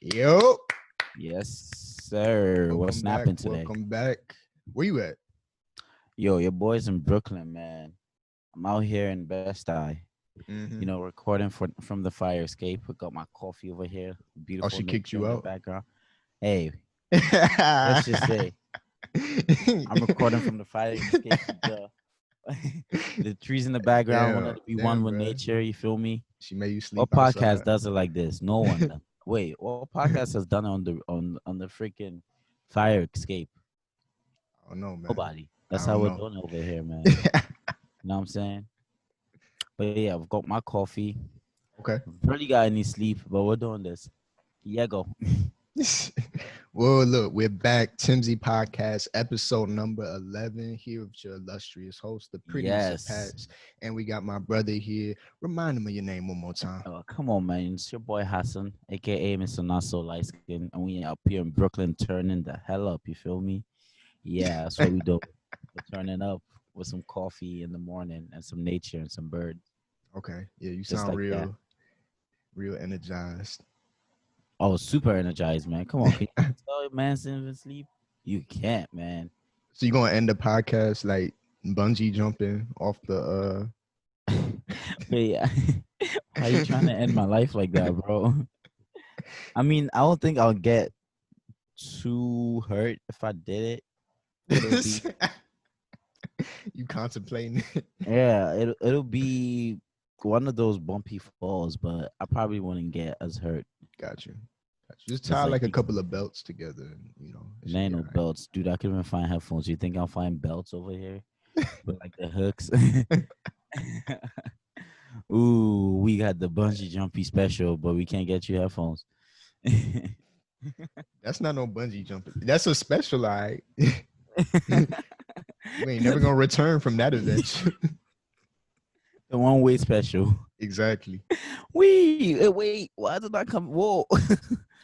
Yo, Yes, sir. What's welcome back. snapping today? Welcome back. Where you at? Yo, your boy's in Brooklyn, man. I'm out here in Best Eye, Mm-hmm. recording from the fire escape. I got my coffee over here. Oh, Beautiful she kicked nature you in the out. background. Hey, let's just say I'm recording from the fire escape. The trees in the background wanted damn, to be one damn, with bro. nature. You feel me? She made you What sleep podcast outside. does it like this? No one. Wait, what podcast has done it on the freaking fire escape? I don't know, man. Nobody. I That's how don't we're know. doing it over here, man. You know what I'm saying? But yeah, I've got my coffee. Okay. Barely got any sleep, but we're doing this. Yeah, go. Well, look, we're back. TMSI Podcast, episode number 11. Here with your illustrious host, the prettiest of Yes. Pats. And we got my brother here. Remind him of your name one more time. Oh, come on, man. It's your boy Hassan, aka Mr. Not So Light Skin, and we up here in Brooklyn turning the hell up. You feel me? Yeah, that's what we do. We're turning up with some coffee in the morning and some nature and some birds, Okay. Yeah, you just sound like that. real energized. Oh, super energized, man. Come on, can you tell a man to sleep? You can't, man. So you gonna end the podcast like bungee jumping off the Wait, why are you trying to end my life like that, bro? I mean, I don't think I'll get too hurt if I did it. It'll be you contemplating it. yeah, it'll be one of those bumpy falls, but I probably wouldn't get as hurt. Got you. Got you. Just Cause tie like like a couple of belts together and it should be all nano belts, dude. I can even find headphones. You think I'll find belts over here with like the hooks? Ooh, we got the bungee jumpy special, but we can't get you headphones. That's not no bungee jumping. That's a special, all right. We ain't never gonna return from that event. The one-way special. Exactly. Wait, why did I come? Whoa.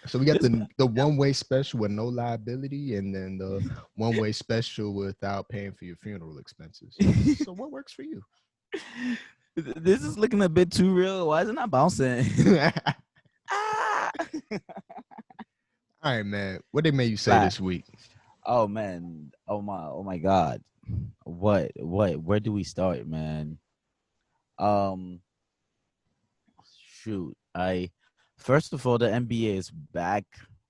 So we got This the one-way special with no liability, and then the one-way special without paying for your funeral expenses. So what works for you? this is looking a bit too real. Why is it not bouncing? Ah! All right, man. What they made you say Flat. this week? Oh man. Oh my God. What? Where do we start, man? Um, shoot. I First of all, the NBA is back.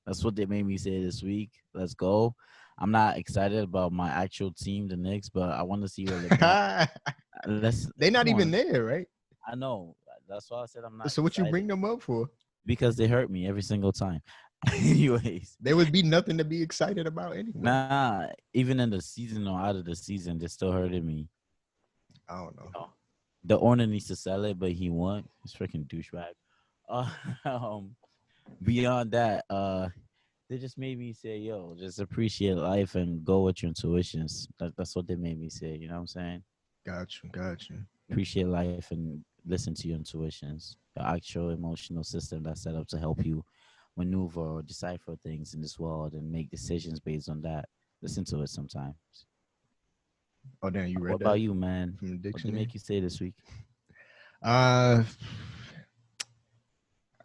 That's what they made me say this week. Let's go. I'm not excited about my actual team, the Knicks, but I want to see where LeBron. Let's They not come even on. there, right? I know. That's why I said I'm not So what you excited bring them up for? because they hurt me every single time. Anyways, There would be nothing to be excited about anyway. nah. Even in the season or out of the season, they still hurted me. I don't know. Oh. The owner needs to sell it, but he won't. He's freaking douchebag. Uh, um, Beyond that, they just made me say, "Yo, just appreciate life and go with your intuitions." That's what they made me say. You know what I'm saying? Got you. Appreciate life and listen to your intuitions, the actual emotional system that's set up to help you maneuver or decipher things in this world and make decisions based on that. Listen to it sometimes. Oh damn, you What read about that you, man? from the What did they dictionary? make you say this week? Uh,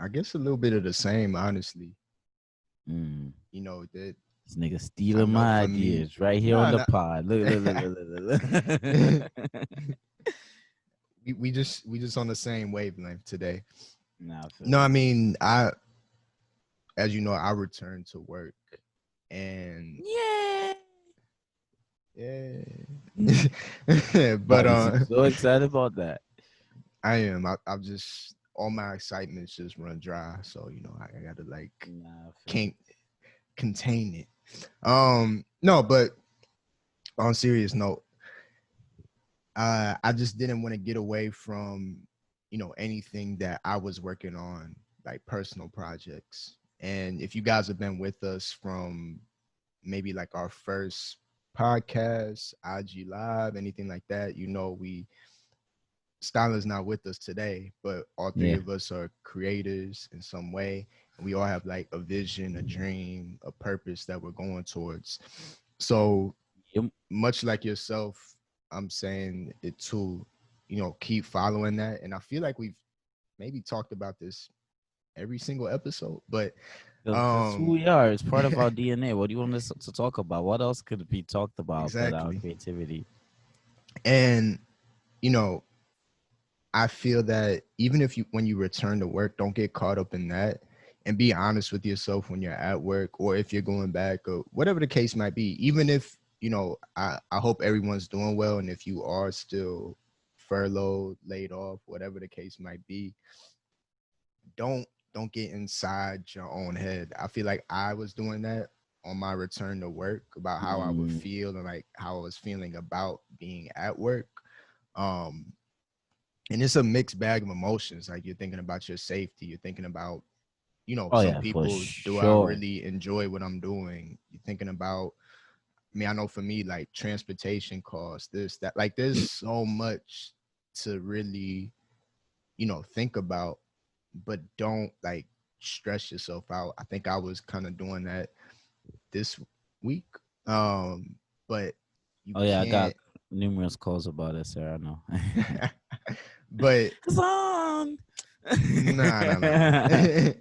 I guess a little bit of the same, honestly. Mm. That This nigga I stealing know my for me. ideas right here on Nah, the nah. pod. Look. we just on the same wavelength today. Nah, I feel No, I you. mean as you know, I returned to work, and Yeah. yeah, Why but you seem so excited about that? I am. I've just all my excitement's just run dry, so I gotta like Nah, I feel can't contain it. No, but on serious note, I just didn't want to get away from anything that I was working on, like personal projects. And if you guys have been with us from maybe like our first podcast, IG Live, anything like that, we Styler's not with us today, but all three yeah. of us are creators in some way. And we all have like a vision, a dream, a purpose that we're going towards. So Yep. much like yourself, I'm saying it too, keep following that. And I feel like we've maybe talked about this every single episode, but That's who Um, we are. It's part of our DNA. What do you want us to talk about? What else could be talked about but our exactly. creativity? And you know, I feel that even if you when you return to work, don't get caught up in that and be honest with yourself when you're at work or if you're going back or whatever the case might be. Even if, I hope everyone's doing well and if you are still furloughed, laid off, whatever the case might be, don't don't get inside your own head. I feel like I was doing that on my return to work about how I would Mm. feel and like how I was feeling about being at work. Um and it's a mixed bag of emotions. Like you're thinking about your safety, you're thinking about, Oh some yeah, for people, do I sure. really enjoy what I'm doing? You're thinking about, I mean, I know for me, like transportation costs, this, that, like there's so much to really, think about, but don't like stress yourself out. I think I was kind of doing that this week. But you Oh yeah, I got can't, numerous calls about it, sir. I know. but Hassan. nah, nah, nah, nah.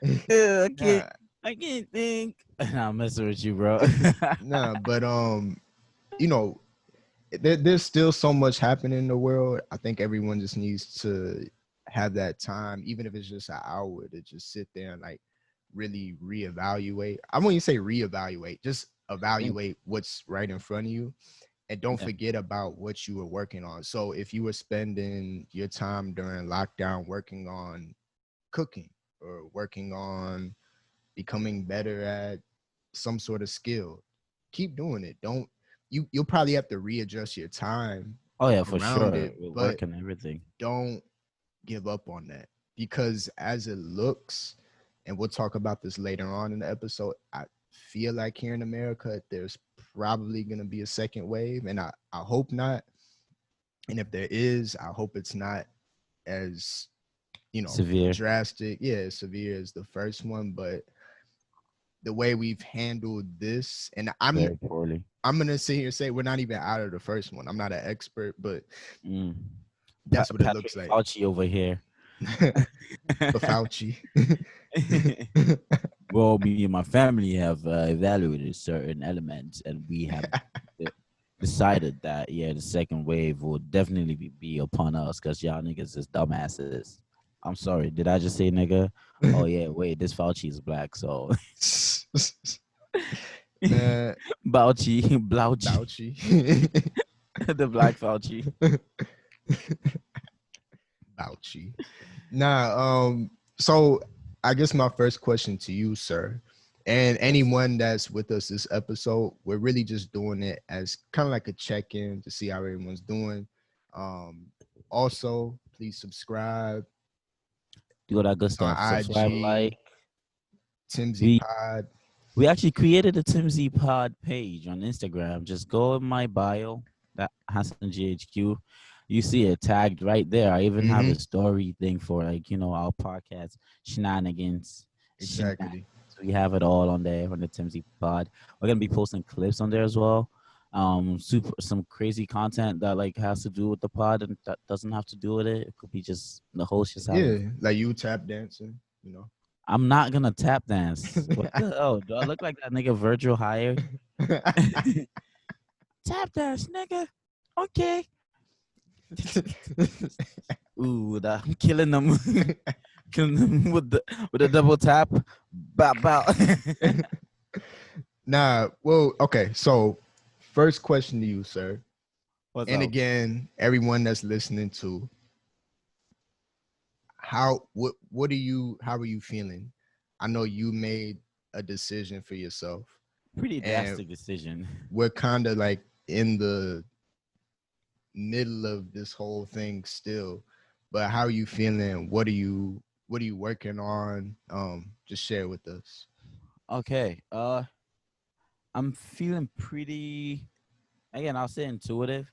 I can't. Nah, I can't think. I'm messing with you, bro. nah, but you know, there's still so much happening in the world. I think everyone just needs to have that time, even if it's just an hour, to just sit there and like really reevaluate. I wouldn't say reevaluate, just Think. evaluate what's right in front of you and don't Yeah. forget about what you were working on. So if you were spending your time during lockdown working on cooking or working on becoming better at some sort of skill, keep doing it. Don't you'll probably have to readjust your time Oh yeah, for around sure. it, With but work and everything. don't give up on that because as it looks, and we'll talk about this later on in the episode, I feel like here in America there's probably going to be a second wave, and I hope not. And if there is, I hope it's not as, Severe. drastic, yeah, as severe as the first one, but the way we've handled this, and Very poorly. I'm gonna sit here and say we're not even out of the first one. I'm not an expert, but Mm. that's what it Patrick looks like. Fauci over here. For Fauci. Well, me and my family have evaluated certain elements, and we have de- decided that yeah, the second wave will definitely be upon us because y'all niggas is dumbasses. I'm sorry, did I just say nigga? Oh yeah, wait, this Fauci is black, so Man, Bauchi, Blouchy, Fauci. the black Fauci. Fauci. Nah, so I guess my first question to you, sir, and Yes. anyone that's with us this episode, we're really just doing it as kind of like a check-in to see how everyone's doing. Um, Also, please subscribe Do all that good on stuff. Subscribe, like. IG, Timsy We Pod. We actually created a TMSI Pod page on Instagram. Just go in my bio, that Hassan GHQ. You see it tagged right there. I even have a Mm-hmm. story thing for our podcast shenanigans. Exactly. We have it all on there on the TMSI Pod. We're gonna be posting clips on there as well. Super some crazy content that like has to do with the pod and that doesn't have to do with it. It could be just the host just having. Yeah, like you tap dancing. I'm not gonna tap dance. What the hell? Do I look like that nigga Virgil hired? Tap dance, nigga. Okay. Ooh, I'm killing them, killing them with the double tap. Bow bow. Nah, well, okay. So, first question to you, sir. What's And up? again, everyone that's listening to, how are you feeling? I know you made a decision for yourself Pretty and drastic decision. we're kind of like in the middle of this whole thing still. But how are you feeling? What are you working on? Just share with us. Okay. I'm feeling pretty. Again, I'll say intuitive.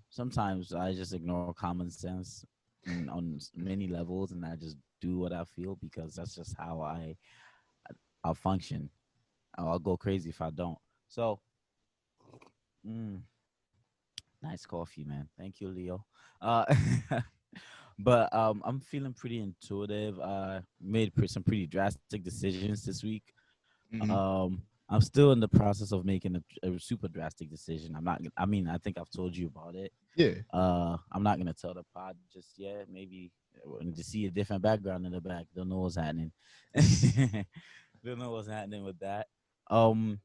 Sometimes I just ignore common sense on many levels, and I just do what I feel because that's just how I'll function. I'll go crazy if I don't. So, mm, nice coffee, man. Thank you, Leo. Uh, But I'm feeling pretty intuitive. Made some pretty drastic decisions this week. Hmm. I'm still in the process of making a super drastic decision. I'm not. I mean, I think I've told you about it. Yeah. I'm not gonna tell the pod just yet. Maybe to see a different background in the back. Don't know what's happening. Don't know what's happening with that. Um.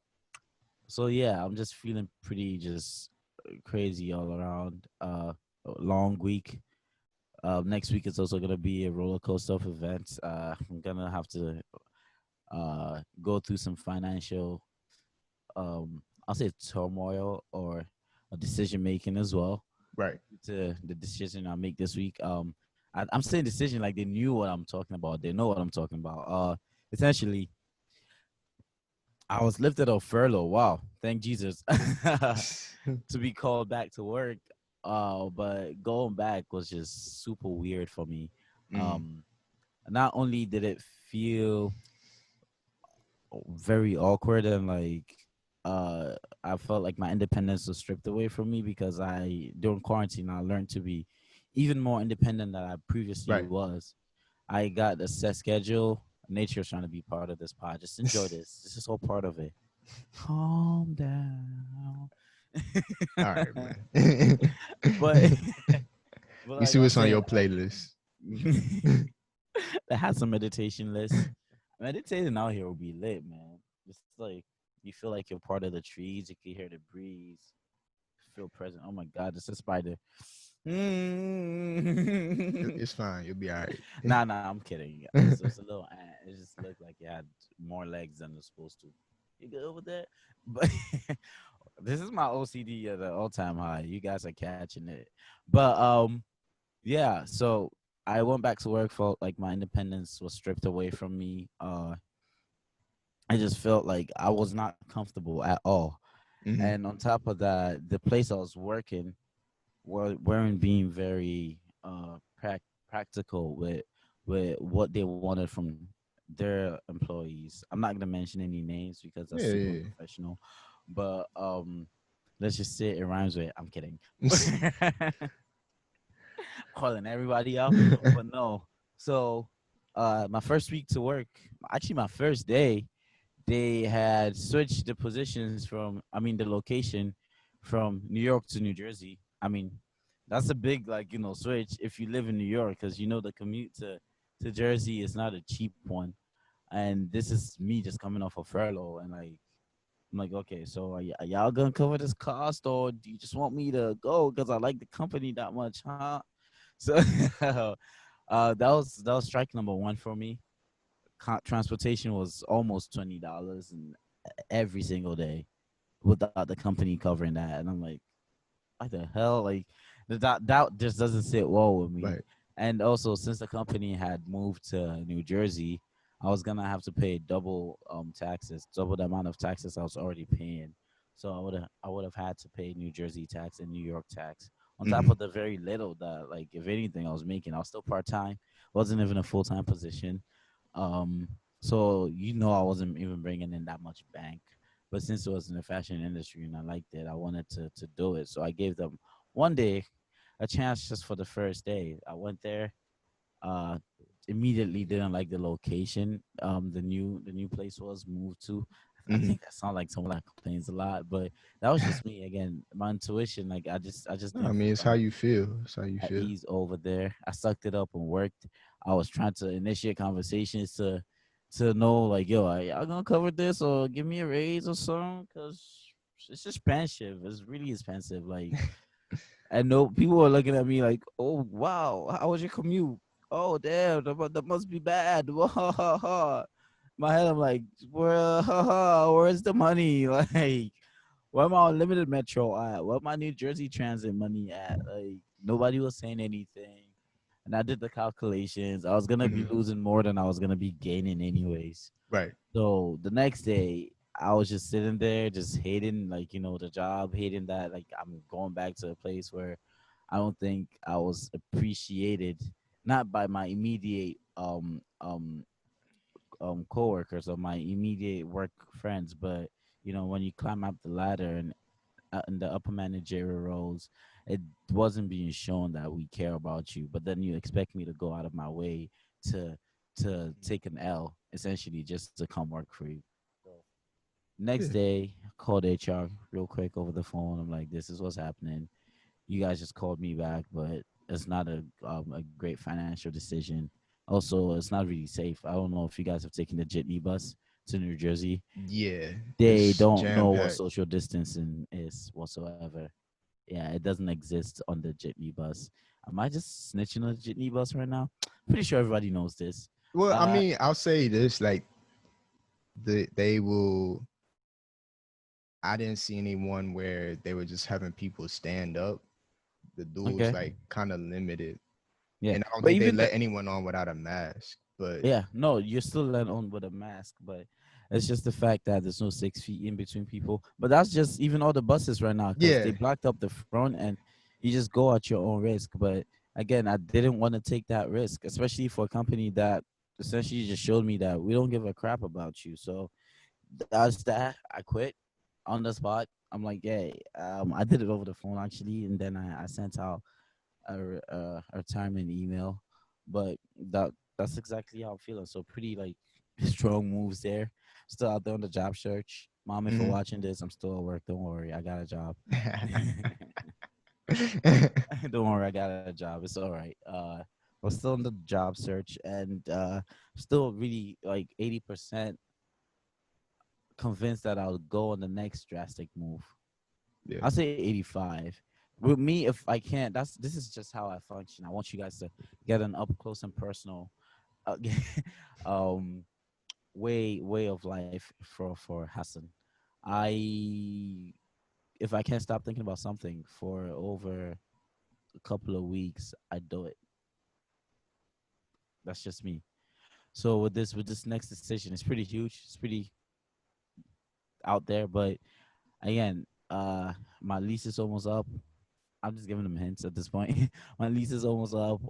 So yeah, I'm just feeling pretty just crazy all around. A long week. Next week is also gonna be a roller coaster of events. I'm gonna have to go through some financial I'll say turmoil or a decision making as well Right. to the decision I make this week. I'm saying decision like they knew what I'm talking about. They know what I'm talking about. Essentially, I was lifted off furlough. Wow, thank Jesus to be called back to work. But going back was just super weird for me. Hmm. Um, not only did it feel very awkward and like uh I felt like my independence was stripped away from me because I during quarantine I learned to be even more independent than I previously Right. was. I got a set schedule. Nature's trying to be part of this pod. Just enjoy this. This is all part of it. Calm down. All right, man. but but We like see I was what's on saying, your playlist. I had some meditation lists. Meditating out here will be lit, man. It's like you feel like you're part of the trees. You can hear the breeze. Feel present. Oh my God, it's a spider. Mm. It's fine. You'll be all right. Nah, I'm kidding. It's a little ant. It just looked like it had more legs than it's supposed to. You good with that? But this is my OCD at the all-time high. You guys are catching it. But yeah. So I went back to work. Felt like my independence was stripped away from me. I just felt like I was not comfortable at all. Hmm. And on top of that, the place I was working weren't being very practical with what they wanted from their employees. I'm not gonna mention any names because that's Yeah, super yeah, unprofessional, but let's just say it rhymes with. I'm kidding. Calling everybody out, yeah. but no. So, my first week to work, actually my first day, they had switched the positions from, I mean, the location from New York to New Jersey. I mean, that's a big, like, switch if you live in New York, because the commute to Jersey is not a cheap one. And this is me just coming off a furlough, and like, I'm like, okay, so are y'all gonna cover this cost, or do you just want me to go because I like the company that much, huh? So, that was strike number one for me. Transportation was almost $20 and every single day without the company covering that. And I'm like, what the hell? Like that just doesn't sit well with me. Right. And also, since the company had moved to New Jersey, I was gonna have to pay double taxes, double the amount of taxes I was already paying. So I would have had to pay New Jersey tax and New York tax on top Hmm. of the very little that, like, if anything I was making. I was still part time, wasn't even a full time position. Um, so I wasn't even bringing in that much bank. But since it was in the fashion industry and I liked it, I wanted to do it. So I gave them one day a chance just for the first day. I went there, uh immediately didn't like the location the new place was moved to. I Hmm. think that sounds like someone that complains a lot, but that was just me again. My intuition, like, I just No, I didn't mean, feel it's how you feel. It's how you at feel. ease over there. I sucked it up and worked. I was trying to initiate conversations to know, like, yo, are y'all gonna cover this or give me a raise or something? Cause it's expensive. It's really expensive. Like, I know people are looking at me like, oh wow, how was your commute? Oh damn, that must be bad. My head, I'm like, where's the money? Like, where my unlimited metro at? Where my New Jersey transit money at? Like, nobody was saying anything. And I did the calculations. I was gonna be Hmm. losing more than I was gonna be gaining anyways. Right. So the next day, I was just sitting there, just hating, like, the job, hating that, like, I'm going back to a place where I don't think I was appreciated, not by my immediate coworkers or my immediate work friends, but when you climb up the ladder and in the upper managerial roles, it wasn't being shown that we care about you. But then you expect me to go out of my way to take an L, essentially just to come work for you. So next Yeah. day, I called HR real quick over the phone. I'm like, this is what's happening. You guys just called me back, but it's not a great financial decision. Also, it's not really safe. I don't know if you guys have taken the Jitney bus to New Jersey. Yeah. They It's don't jam know what packed. social distancing is whatsoever. Yeah, it doesn't exist on the Jitney bus. Am I just snitching on the Jitney bus right now? Pretty sure everybody knows this. Well, I Uh, mean, I'll say this, like they will I didn't see anyone where they were just having people stand up. The dudes okay, like kind of limited. yeah, And I don't but think they even let anyone on without a mask. But yeah, no, you're still let on with a mask, but it's just the fact that there's no 6 feet in between people. But that's just even all the buses right now because they yeah, blocked up the front and you just go at your own risk. But again, I didn't want to take that risk, especially for a company that essentially just showed me that we don't give a crap about you. So that's that. I quit on the spot. I'm like, yeah, I did it over the phone actually, and then I sent out a retirement email, but that's exactly how I'm feeling. So pretty like strong moves there. Still out there on the job search. Mom, if you're mhm. watching this, I'm still at work. Don't worry, I got a job. Don't worry, I got a job. It's all right. I'm still on the job search and still really like 80% convinced that I'll go on the next drastic move. Yeah. I'll say 85. With me, if I can't, this is just how I function. I want you guys to get an up close and personal uh, um way of life for Hassan. I if I can't stop thinking about something for over a couple of weeks, I do it. That's just me. So with this next decision, it's pretty huge. It's pretty out there, but again, my lease is almost up. I'm just giving them hints at this point. My lease is almost up.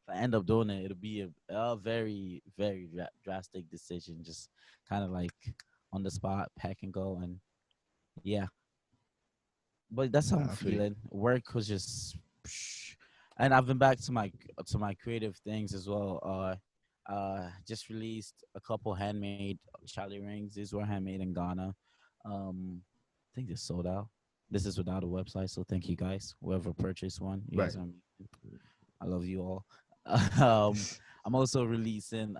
If I end up doing it, it'll be a very, very drastic decision. Just kind of like on the spot, pack and go, and yeah. But that's how I'm Nah, I feel you. feeling. Work was just, and I've been back to my creative things as well. Just released a couple handmade Charlie rings. These were handmade in Ghana. I think they sold out. This is without a website, so thank you guys. Whoever purchased one, you Right. guys are amazing. I love you all. um, I'm also releasing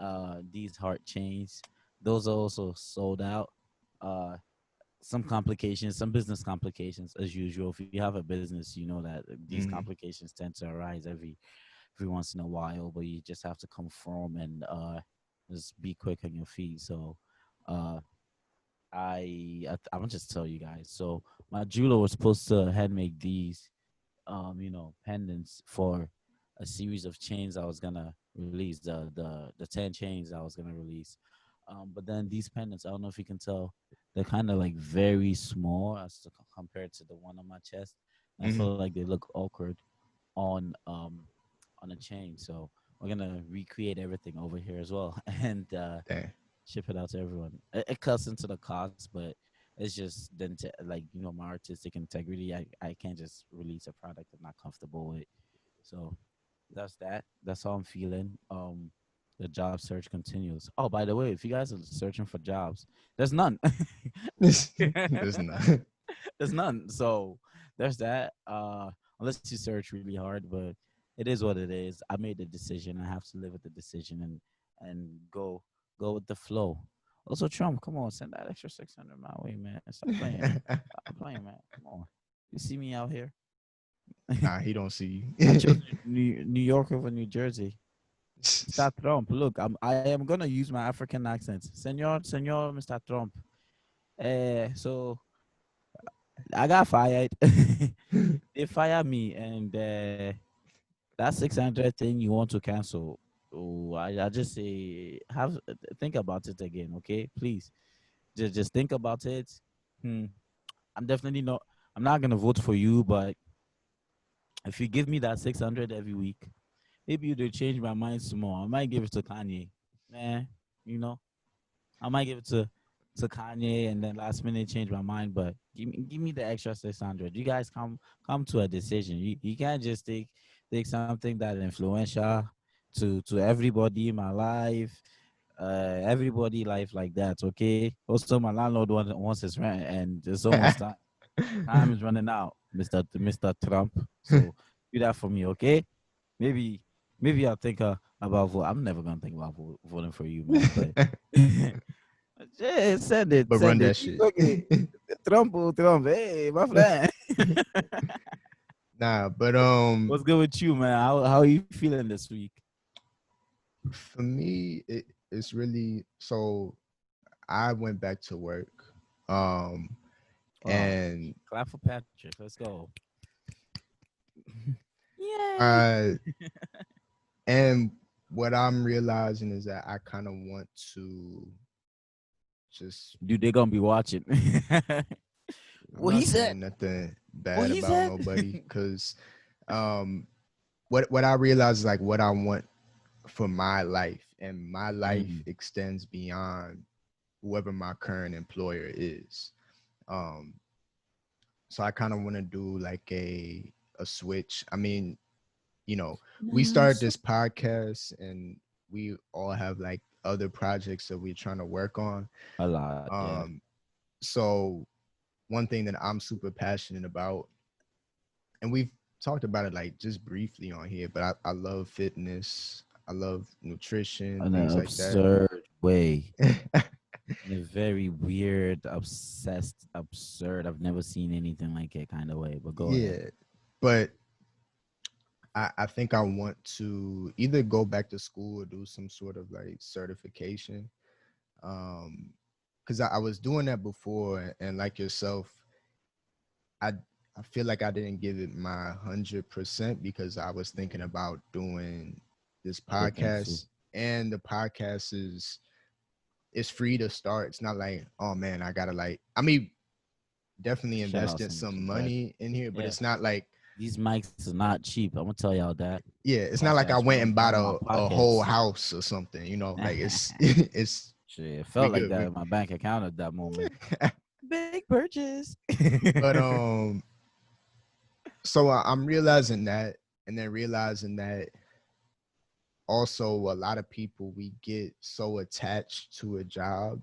these heart chains. Those are also sold out. Uh, some complications, some business complications as usual. If you have a business, you know that these Mhm. complications tend to arise every once in a while, but you just have to conform and just be quick on your feet. So uh I'm gonna just tell you guys. So my jeweler was supposed to hand make these pendants for a series of chains I was gonna release, the 10 chains I was gonna release. But then these pendants, I don't know if you can tell, they're kind of like very small as to compared to the one on my chest. I feel Mhm. like they look awkward on on a chain. So we're gonna recreate everything over here as well and Damn. ship it out to everyone. It cuts into the cost, but it's just then like my artistic integrity. I can't just release a product I'm not comfortable with. So that's that. That's how I'm feeling. The job search continues. Oh, by the way, if you guys are searching for jobs, there's none. There's not. There's none. So there's that. Unless you search really hard, but it is what it is. I made the decision. I have to live with the decision and go with the flow. Also, Trump, come on, send that extra 600 my way, man. Stop playing. Stop playing, man. Come on. You see me out here? Nah, he don't see I chose you. New York over New Jersey. Mr. Trump, look, I am gonna use my African accent, Senor, Mr. Trump. So I got fired. They fired me, and that 600 thing you want to cancel. Oh, I just say have think about it again, okay? Please, just think about it. Hmm. I'm definitely not. I'm not gonna vote for you, but if you give me that 600 every week, maybe you'll change my mind some more. I might give it to Kanye, man. You know, I might give it to. to Kanye, and then last minute change my mind. But give me the extra 600. You guys come to a decision. You can't just take something that influential to everybody in my life, everybody life like that. Okay. Also, my landlord wants his rent, and it's almost time. Time is running out, Mister Trump. So do that for me, okay? Maybe maybe I'll think about vote. I'm never gonna think about voting for you, man. But yeah, send it, But run send it. that You shit. okay? Trump, oh, Trump. Hey, my friend. Nah, but What's good with you, man? How are you feeling this week? for me, it's really so. I went back to work, um, Oh, and clap for Patrick. Let's go. Yay! I and what I'm realizing is that I kind of want to just. Dude, they're gonna be watching. I'm What he not said? saying nothing What bad he about said? nobody, because um, what I realize is like what I want for my life, and my life Mm, extends beyond whoever my current employer is. Um, so I kind of want to do like a switch. I mean, we now started so this podcast, and we all have like other projects that we're trying to work on. a lot, yeah. Um, so one thing that I'm super passionate about, and we've talked about it like just briefly on here, but I love fitness. I love nutrition, In things an like that. absurd way. In a very weird, obsessed, absurd. I've never seen anything like it kind of way. But go ahead. Yeah. But I think I want to either go back to school or do some sort of like certification. Because I was doing that before, and like yourself, I I feel like I didn't give it my 100% because I was thinking about doing this Other things too. podcast, and the podcast is it's free to start. It's not like, oh man, I gotta like. I mean, definitely Shell out investing some some bread. money in here, but Yeah. it's not like, These mics are not cheap. I'm gonna tell y'all that. yeah, it's not like I Podcast went money and bought coming in my a whole pockets. house or something, like it's it's Shit, it we felt like good. that in my bank account at that moment. Big purchase. But so I'm realizing that, and then realizing that also a lot of people, we get so attached to a job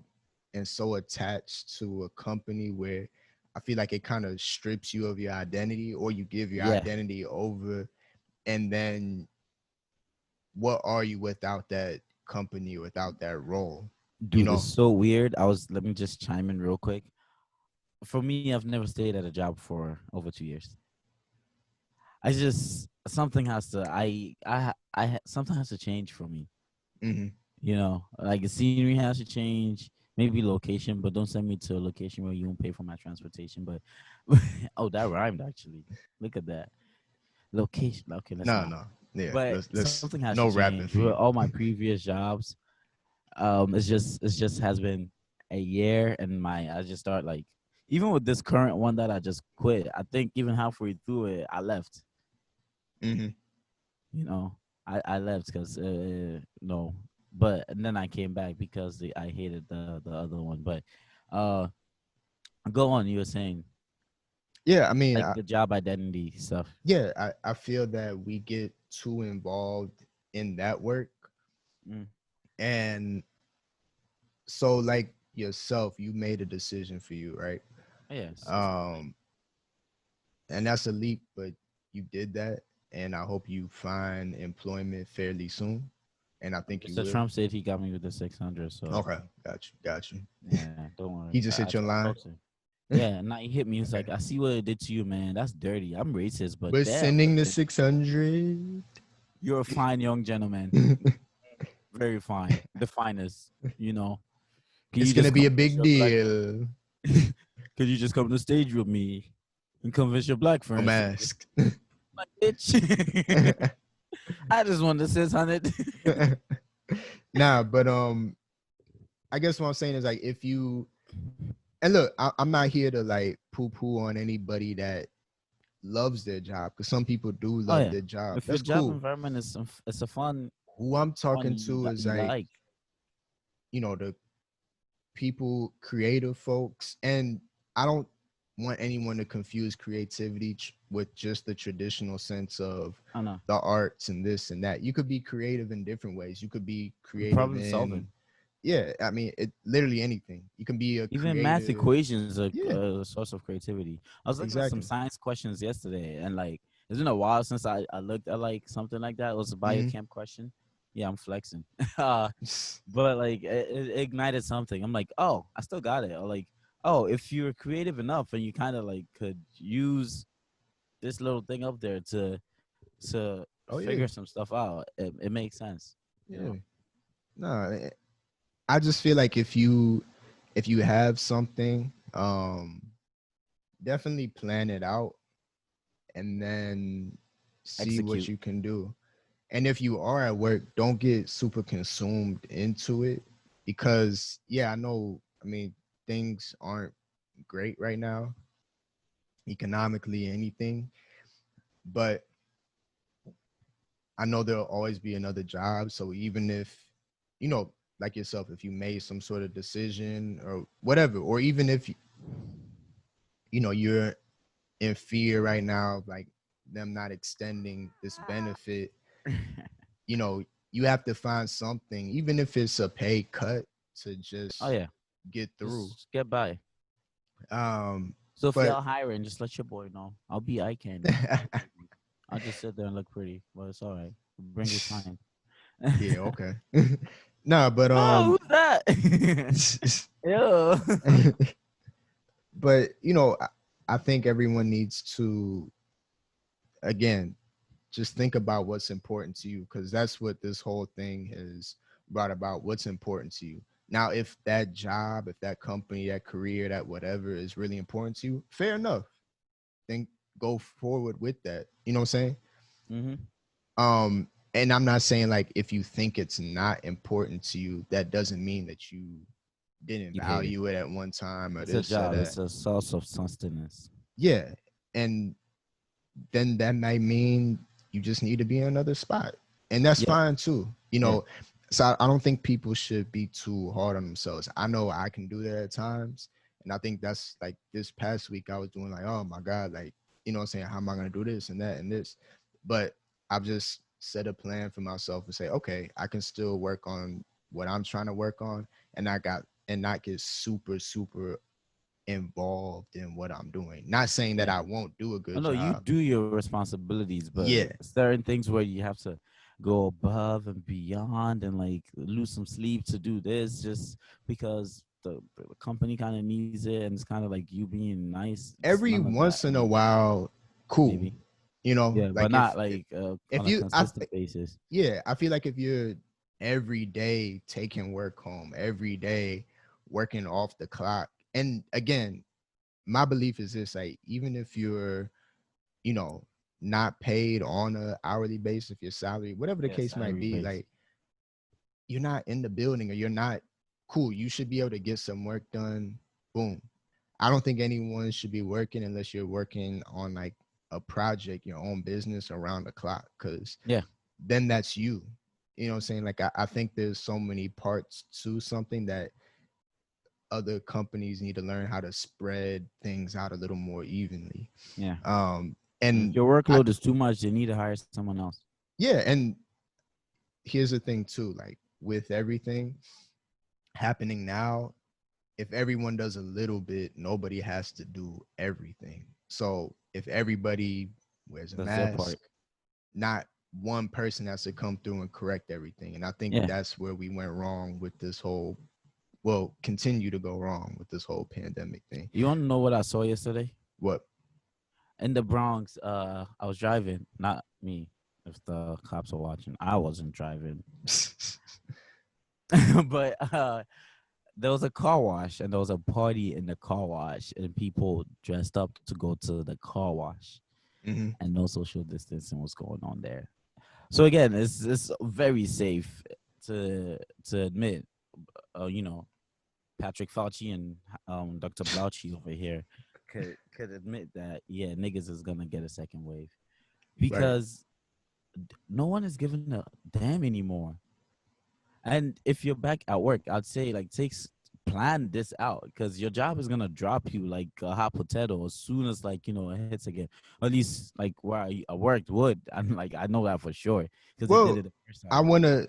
and so attached to a company where I feel like it kind of strips you of your identity, or you give your Yeah, identity over, and then what are you without that company, without that role, you dude, it's know? so weird. Let me just chime in real quick. For me, I've never stayed at a job for over 2 years. I just something has to something has to change for me. Hmm. Like the scenery has to change, maybe location, but don't send me to a location where you won't pay for my transportation. But oh, that rhymed actually. Look at that location. Okay, let's No, not. no, yeah, But let's something has to no change. rapping for With you. all my previous jobs, it's just has been a year, and I just start like even with this current one that I just quit. I think even halfway through it, I left. Hmm. You know, I left because no, but and then I came back because I hated the other one. But uh, go on. You were saying Yeah, I mean, like the job identity stuff. yeah, I feel that we get too involved in that work. Mm. And so like yourself, you made a decision for you, right? Yes, it's my life. um and that's a leap, but you did that, and I hope you find employment fairly soon, and I think you Mr. will. Trump said he got me with the 600. So Okay, got you. yeah, don't worry. He just I hit your talked line. to him. Yeah, and now he hit me. He's Okay, like, I see what it did to you, man. That's dirty. I'm racist, but we're damn, sending the listen, 600. you're a fine young gentleman. Very fine. The finest, you know. Can It's you gonna just be a convince big your black deal. Could you just come to the stage with me and convince your black No friends? mask. Like, bitch. I just wanted to say something. Nah, but I guess what I'm saying is like, if you, and look, I'm not here to like poo poo on anybody that loves their job, because some people do Oh love yeah. their job. If your That's job cool. environment is it's a fun Who I'm fun talking to is you like, like. the people, creative folks, and I don't want anyone to confuse creativity with just the traditional sense of I know. the arts and this and that. You could be creative in different ways. You could be creative Problem solving. in, yeah, I mean, it literally anything. You can be a Even math creative. equations are Yeah, a source of creativity. I was looking at some exactly. science questions yesterday, and like it's been a while since I looked at like something like that. It was a Hmm. biochem question. Yeah, I'm flexing. But like it ignited something. I'm like, oh, I still got it. Or like, oh, if you're creative enough and you kind of like could use this little thing up there to Oh figure yeah, some stuff out, it makes sense. You yeah. know. No, I just feel like if you have something, definitely plan it out and then see what Execute. you can do. And if you are at work, don't get super consumed into it because yeah, I know, I mean, things aren't great right now, economically, anything, but I know there'll always be another job. So even if, you know, like yourself, if you made some sort of decision or whatever, or even if you know you're in fear right now of like them not extending this benefit, you know, you have to find something, even if it's a pay cut, to Oh just yeah, get through. just get by. Um, So if but y'all hiring, just let your boy know. I'll be eye candy. I'll just sit there and look pretty, but it's all right. Bring your time. yeah, okay. Nah, but Oh, who's that? Ew. but you know, I think everyone needs to again just think about what's important to you because that's what this whole thing has brought about. What's important to you now? If that job, if that company, that career, that whatever is really important to you, fair enough, then go forward with that. You know what I'm saying? Mm-hmm. And I'm not saying like if you think it's not important to you, that doesn't mean that you didn't You hate it. value it at one time or It's a this or job. that. It's a source of sustenance. Yeah. And then that might mean you just need to be in another spot. And that's Yep. fine too. You Yeah. know, so I don't think people should be too hard on themselves. I know I can do that at times. And I think that's like this past week I was doing like, oh my God, like, you know what I'm saying? How am I gonna do this and that and this? But I've just set a plan for myself and say, okay, I can still work on what I'm trying to work on and not get super, super involved in what I'm doing. Not saying that Yeah. I won't do a Oh good no, you job. do your responsibilities, but Yeah, certain things where you have to go above and beyond and like lose some sleep to do this just because the company kind of needs it and it's kind of like you being nice. It's none every of that. once in a while, cool. Maybe. You know, Yeah, but like not like if on a you consistent basis. yeah, I feel like if you're every day taking work home, every day working off the clock, and again, my belief is this: like even if you're, you know, not paid on a hourly basis, if your salary, whatever the Yeah, case might salary be, base. like you're not in the building or you're not cool. You should be able to get some work done. Boom. I don't think anyone should be working unless you're working on like a project, your own business around the clock, because Yeah, then that's you. You know what I'm saying? Like I think there's so many parts to something that other companies need to learn how to spread things out a little more evenly. yeah. If And your I workload is too much, they need to hire someone else. yeah, and here's the thing too, like with everything happening now, if everyone does a little bit, nobody has to do everything. So if everybody wears a That's their part. mask, not one person has to come through and correct everything. And I think Yeah. that's where we went wrong with this whole, well, continue to go wrong with this whole pandemic thing. You want to know what I saw yesterday What? in the Bronx? I was driving, not me. If the cops are watching, I wasn't driving, but there was a car wash and there was a party in the car wash and people dressed up to go to the car wash Hmm. and no social distancing was going on there. So again, it's very safe to admit, you know, Patrick Fauci and Dr. Blauchi over here could admit that yeah, niggas is gonna get a second wave Right. because no one is giving a damn anymore. And if you're back at work, I'd say like plan this out because your job is gonna drop you like a hot potato as soon as like it hits again. At least like where I worked would. I'm like I know that for sure because they did Well, it the first I time. want to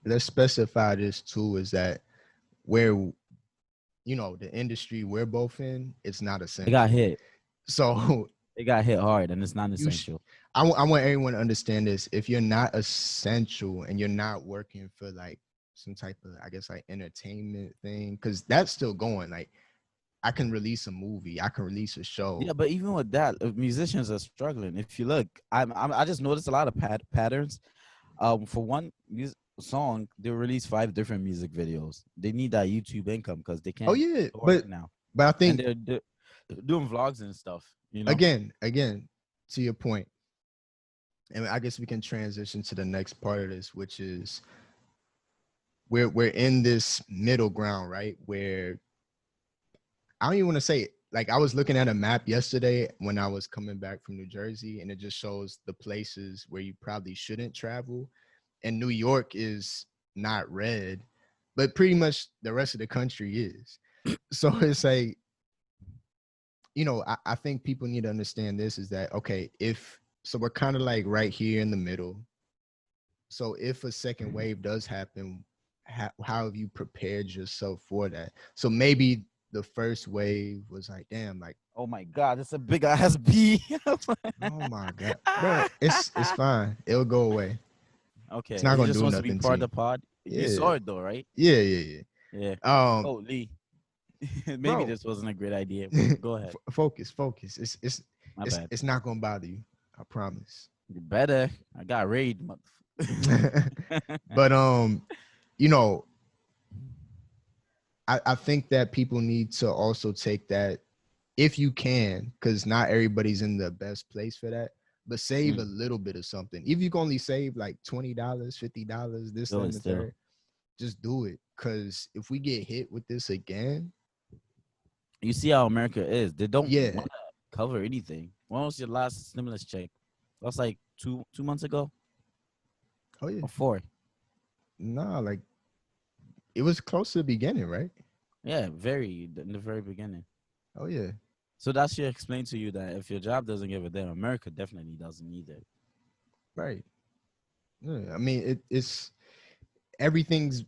let's specify this too is that where the industry we're both in, it's not They got essential. hit. So They got hit hard, and it's not you sh- essential. I want everyone to understand this. If you're not essential and you're not working for like some type of, I guess, like entertainment thing, because that's still going. Like I can release a movie, I can release a Yeah, show. but even with that, musicians are struggling. If you look, I just noticed a lot of patterns. For one song, they release 5 different music videos. They need that YouTube income because they Oh can't yeah, tour but now, I and think they're doing vlogs and stuff. again, to your point, and I guess we can transition to the next part of this, which is we're in this middle ground, right? Where I don't even want to say it. Like I was looking at a map yesterday when I was coming back from New Jersey, and it just shows the places where you probably shouldn't travel. And New York is not red, but pretty much the rest of the country is. So it's like, I think people need to understand this is that okay, if so we're kind of like right here in the middle. So if a second wave does happen, how have you prepared yourself for that? So maybe the first wave was like, damn, like, Oh my God, it's a big ass bee. oh my god, bro, it's fine. It'll go away. It's Okay, not he gonna just do wants to be nothing to part of you. the pod. You Yeah, saw it though, right? yeah, yeah, Yeah. yeah. Oh, Lee. Maybe Bro, this wasn't a great idea. Go ahead. focus. My bad. It's not gonna bother you. I promise. You better. I got raid, But you know, I think that people need to also take that if you can, because not everybody's in the best place for that. But save a Mm, little bit of something. If you can only save like $20, $50, this, do that, it and the still. third, just do it. Cause if we get hit with this again, You see how America is. They don't yeah. want to cover anything. When was your last stimulus check? That was like 2 months ago Oh yeah. or 4. Nah, like it was close to the beginning, right? Yeah, very in the very beginning. Oh yeah. So that should explain to you that if your job doesn't give a damn, America definitely doesn't either. Right. Yeah. I mean, it's everything's.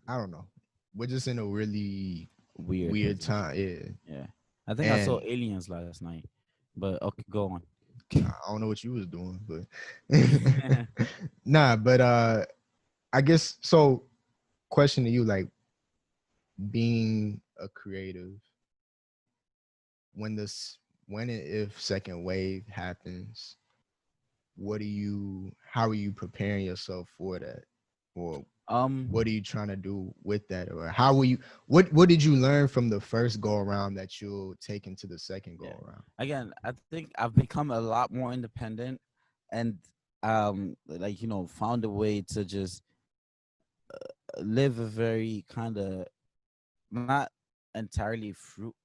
I don't know. We're just in a really Weird weird position. time. Yeah. Yeah. I think I saw And aliens last night. But okay, go on. I don't know what you was doing, but nah. But I guess so. Question to you, like being a creative, when this, when and if second wave happens, how are you preparing yourself for that, or what are um you trying to do with that, or how will you? What did you learn from the first go around that you'll take into the second yeah. go around? Again, I think I've become a lot more independent and like found a way to just live a very kind of not entirely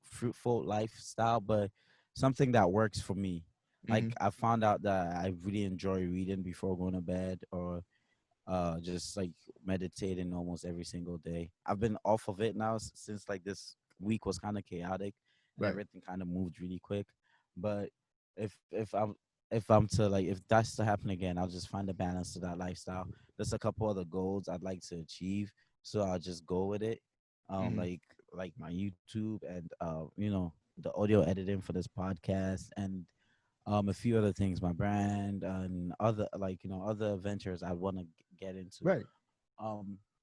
fruitful lifestyle, but something that works for me. Like Mm-hmm. I found out that I really enjoy reading before going to bed, or just like meditating almost every single day. I've been off of it now since like this week was kind of chaotic and Right. everything kind of moved really quick. But if I'm to like if that's to happen again, I'll just find a balance to that lifestyle. There's a couple other goals I'd like to achieve, so I'll just go with it. Mm-hmm. Like my YouTube and the audio editing for this podcast and a few other things, my brand and other like other ventures I want to get into. Right.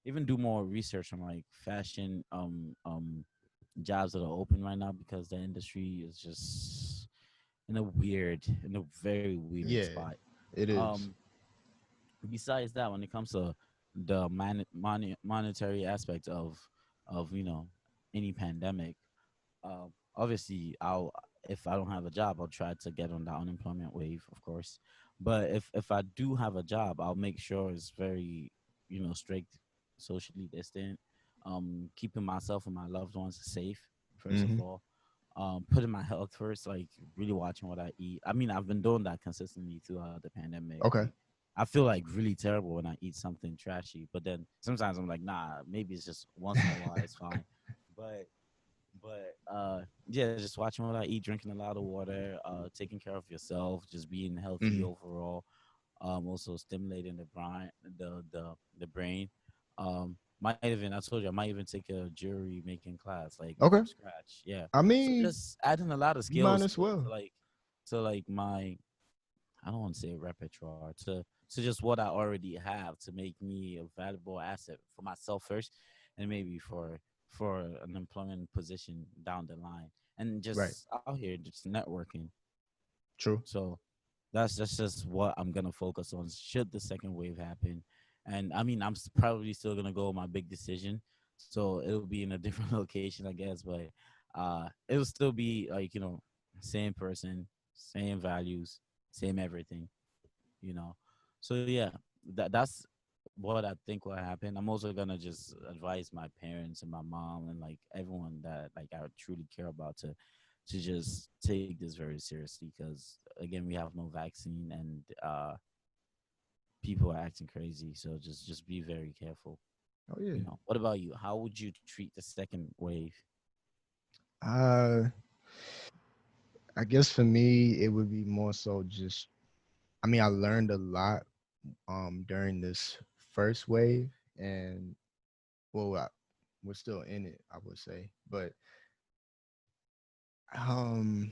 Even do more research on like fashion jobs that are open right now because the industry is just in a very weird Yeah, spot. it is. Um, Besides that, when it comes to the monetary aspect of any pandemic, obviously I'll if I don't have a job, I'll try to get on the unemployment wave, of course. But if I do have a job, I'll make sure it's very strict, socially distant, keeping myself and my loved ones safe first of Mm-hmm. all, putting my health first, like really watching what I eat. I mean, I've been doing that consistently throughout the pandemic. Okay. Like I feel like really terrible when I eat something trashy, but then sometimes I'm like, nah, maybe it's just once in a while, it's fine. but yeah, just watching what I eat, drinking a lot of water, taking care of yourself, just being healthy Hmm. overall. Also stimulating the brain, the brain. Might even, I told you, I might even take a jewelry making class like from Okay. scratch. Yeah, I so mean, just adding a lot of you might skills as well. to like my, I don't want to say repertoire, to just what I already have to make me a valuable asset for myself first, and maybe for an employment position down the line, and Right. just out here just networking. True. So that's just what I'm gonna focus on. Should the second wave happen, and I mean, probably still gonna go with my big decision, so it'll be in a different location, I guess, but it'll still be like same person, same values, same everything, you know. So yeah, that's what I think will happen. I'm also gonna just advise my parents and my mom and like everyone that like I truly care about to just take this very seriously because again we have no vaccine and people are acting crazy. So just be very careful. Oh yeah. What about you? How would you treat the second wave? Uh, I guess for me, it would be more so just. I mean, I learned a lot during this first wave, and well, we're still in it, I would say, but um,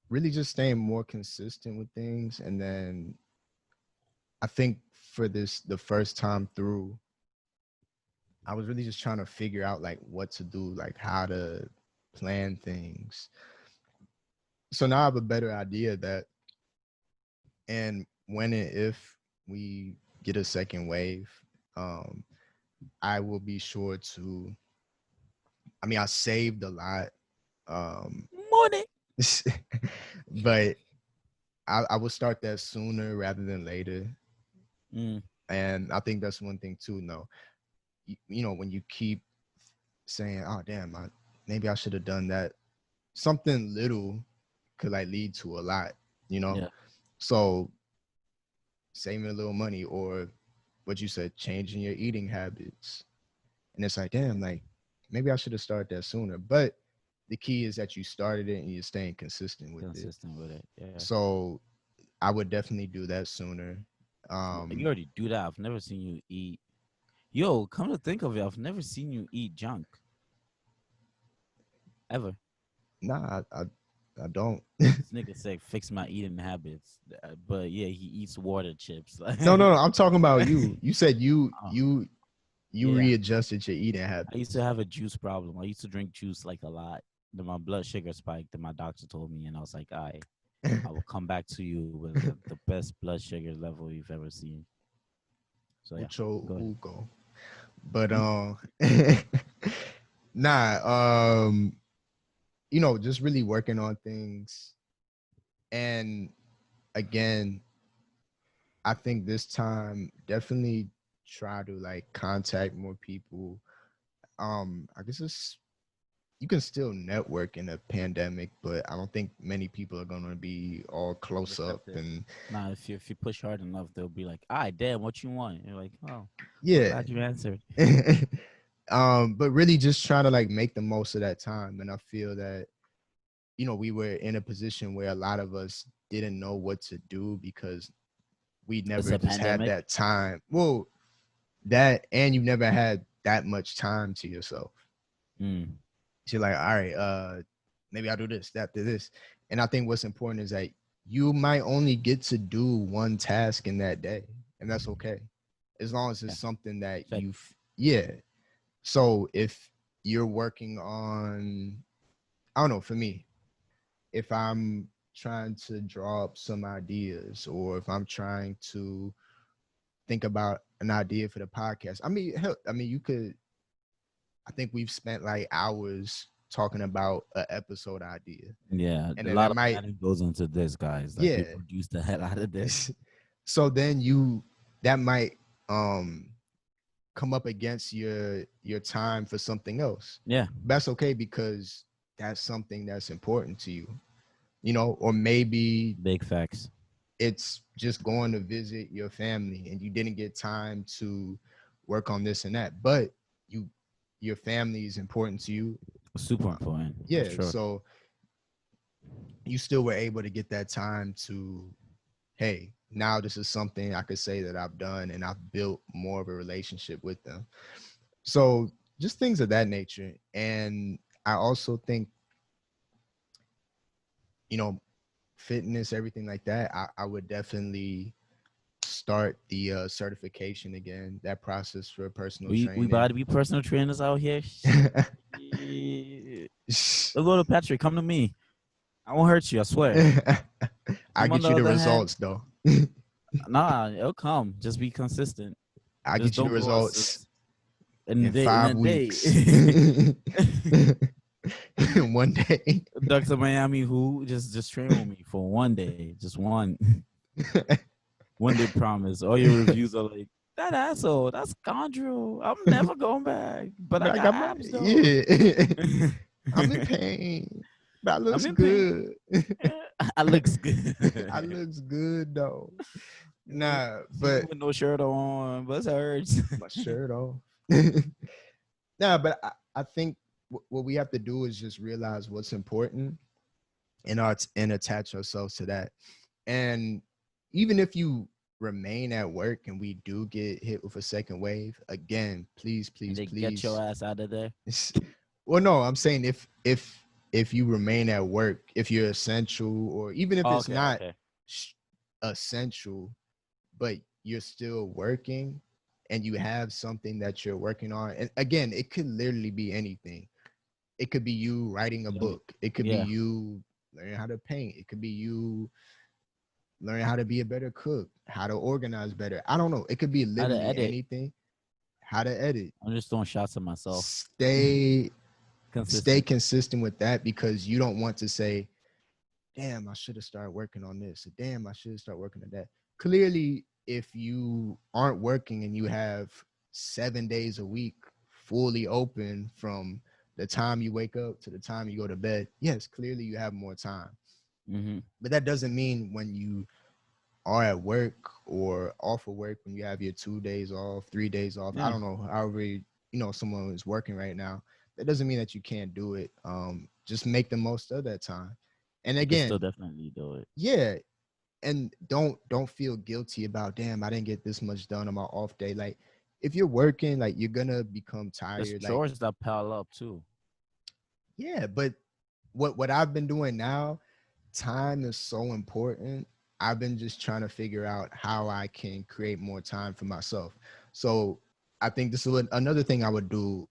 really just staying more consistent with things, and then I think for this the first time through, I was really just trying to figure out like what to do, like how to plan things. So now I have a better idea that, and when and if we get a second wave, um, I will be sure to. I mean, I saved a lot, um, Money. but I will start that sooner rather than later. Mm, And I think that's one thing too. No, when you keep saying, "Oh, damn, maybe I should have done that," something little could like lead to a lot. You know, yeah, so saving a little money, or what you said, changing your eating habits, and it's like, damn, like maybe I should have started that sooner. But the key is that you started it and you're staying consistent with it. consistent with it. Yeah, So I would definitely do that sooner. you Um, already do that. I've never seen you eat. Yo, come to think of it, I've never seen you eat junk ever. nah, I don't. This nigga said fix my eating habits, but yeah, he eats water chips. No, no, Like, no. I'm talking about you. You said you oh, you you yeah, readjusted your eating I used to habits. have a juice problem. I used to drink juice like a lot. Then my blood sugar spiked. Then my doctor told me, and I was like, I will come back to you with the best blood sugar level you've ever seen. So yeah, Mucho go ahead. jugo. But Mm, nah, just really working on things. And again, I think this time definitely try to like contact more people. I guess you can still network in a pandemic, but I don't think many people are gonna be all close up receptive. and Nah, if you push hard enough, they'll be like, "All right, damn, what you want?" And you're like, "Oh, well, yeah. glad you answered." But really just trying to like make the most of that time. And I feel that, we were in a position where a lot of us didn't know what to do because we It's never a just had pandemic. that time. Well, that and you never had that much time to yourself. Mm, You're like, all right, maybe I'll do this, that, do this. And I think what's important is that you might only get to do one task in that day, and that's okay. As long as yeah, it's something that fact. yeah. So if you're working on, I don't know, for me, if I'm trying to draw up some ideas or if I'm trying to think about an idea for the podcast, I mean, hell, I mean, you could, I think we've spent like hours talking about an episode idea. Yeah, And a then that lot of might, planning goes into this, guys. Like we yeah. produce the hell out of this. So then that might um come up against your time for something else. Yeah, That's okay because that's something that's important to you, or maybe big facts. it's just going to visit your family and you didn't get time to work on this and that, but you your family is important to you. Super important for Yeah, sure. so you still were able to get that time to, hey, now this is something I could say that I've done and I've built more of a relationship with them. So just things of that nature. And I also think, you know, fitness, everything like that, I would definitely start the certification again, that process for personal We about training. to be personal trainers out here. Shit. Let's go to Patrick. Come to me. I won't hurt you. I swear. I Him on get the you the other hand, results though. nah, it'll come. Just be consistent. I Just get you the don't go results in in day in a 5 weeks. day. One day. Dr. Miami, who just train with me for one day, just one, one day promise. All your reviews are like that asshole. That's Condro. I'm never going back, but I But I got got my abs though. yeah. I'm in pain. But I I'm looks in pain. good. I looks good. I looks good though. Nah, See me but with no shirt on, but it hurts. my shirt off. Nah, but I think what we have to do is just realize what's important and attach ourselves to that. And even if you remain at work and we do get hit with a second wave, again, please, And please, they get your please. ass out of there. Well, no, I'm saying if you remain at work, if you're essential, or even if Oh, it's okay, not okay. essential, but you're still working and you have something that you're working on. And again, it could literally be anything. It could be you writing a book. It could be Yeah, you learning how to paint. It could be you learning how to be a better cook, how to organize better. I don't know. It could be how to literally edit. anything. How to edit. I'm just throwing shots at myself. Stay stay Consistent. consistent with that because you don't want to say, damn, I should have started working on this. Or, damn, I should start working on that. Clearly, if you aren't working and you have 7 days a week fully open from the time you wake up to the time you go to bed, yes, clearly you have more time. Mm-hmm. But that doesn't mean when you are at work or off of work, when you have your 2 days off, 3 days off, I Yeah, don't know, however, someone is working right now, that doesn't mean that you can't do it. Just make the most of that time. And you can still again, definitely do it. yeah, and don't feel guilty about, damn, I didn't get this much done on my off day. Like if you're working, like you're gonna become There's tired. Like, chores that pile up too. yeah, but what I've been doing now, time is so important. I've been just trying to figure out how I can create more time for myself. So I think this is another thing I would do,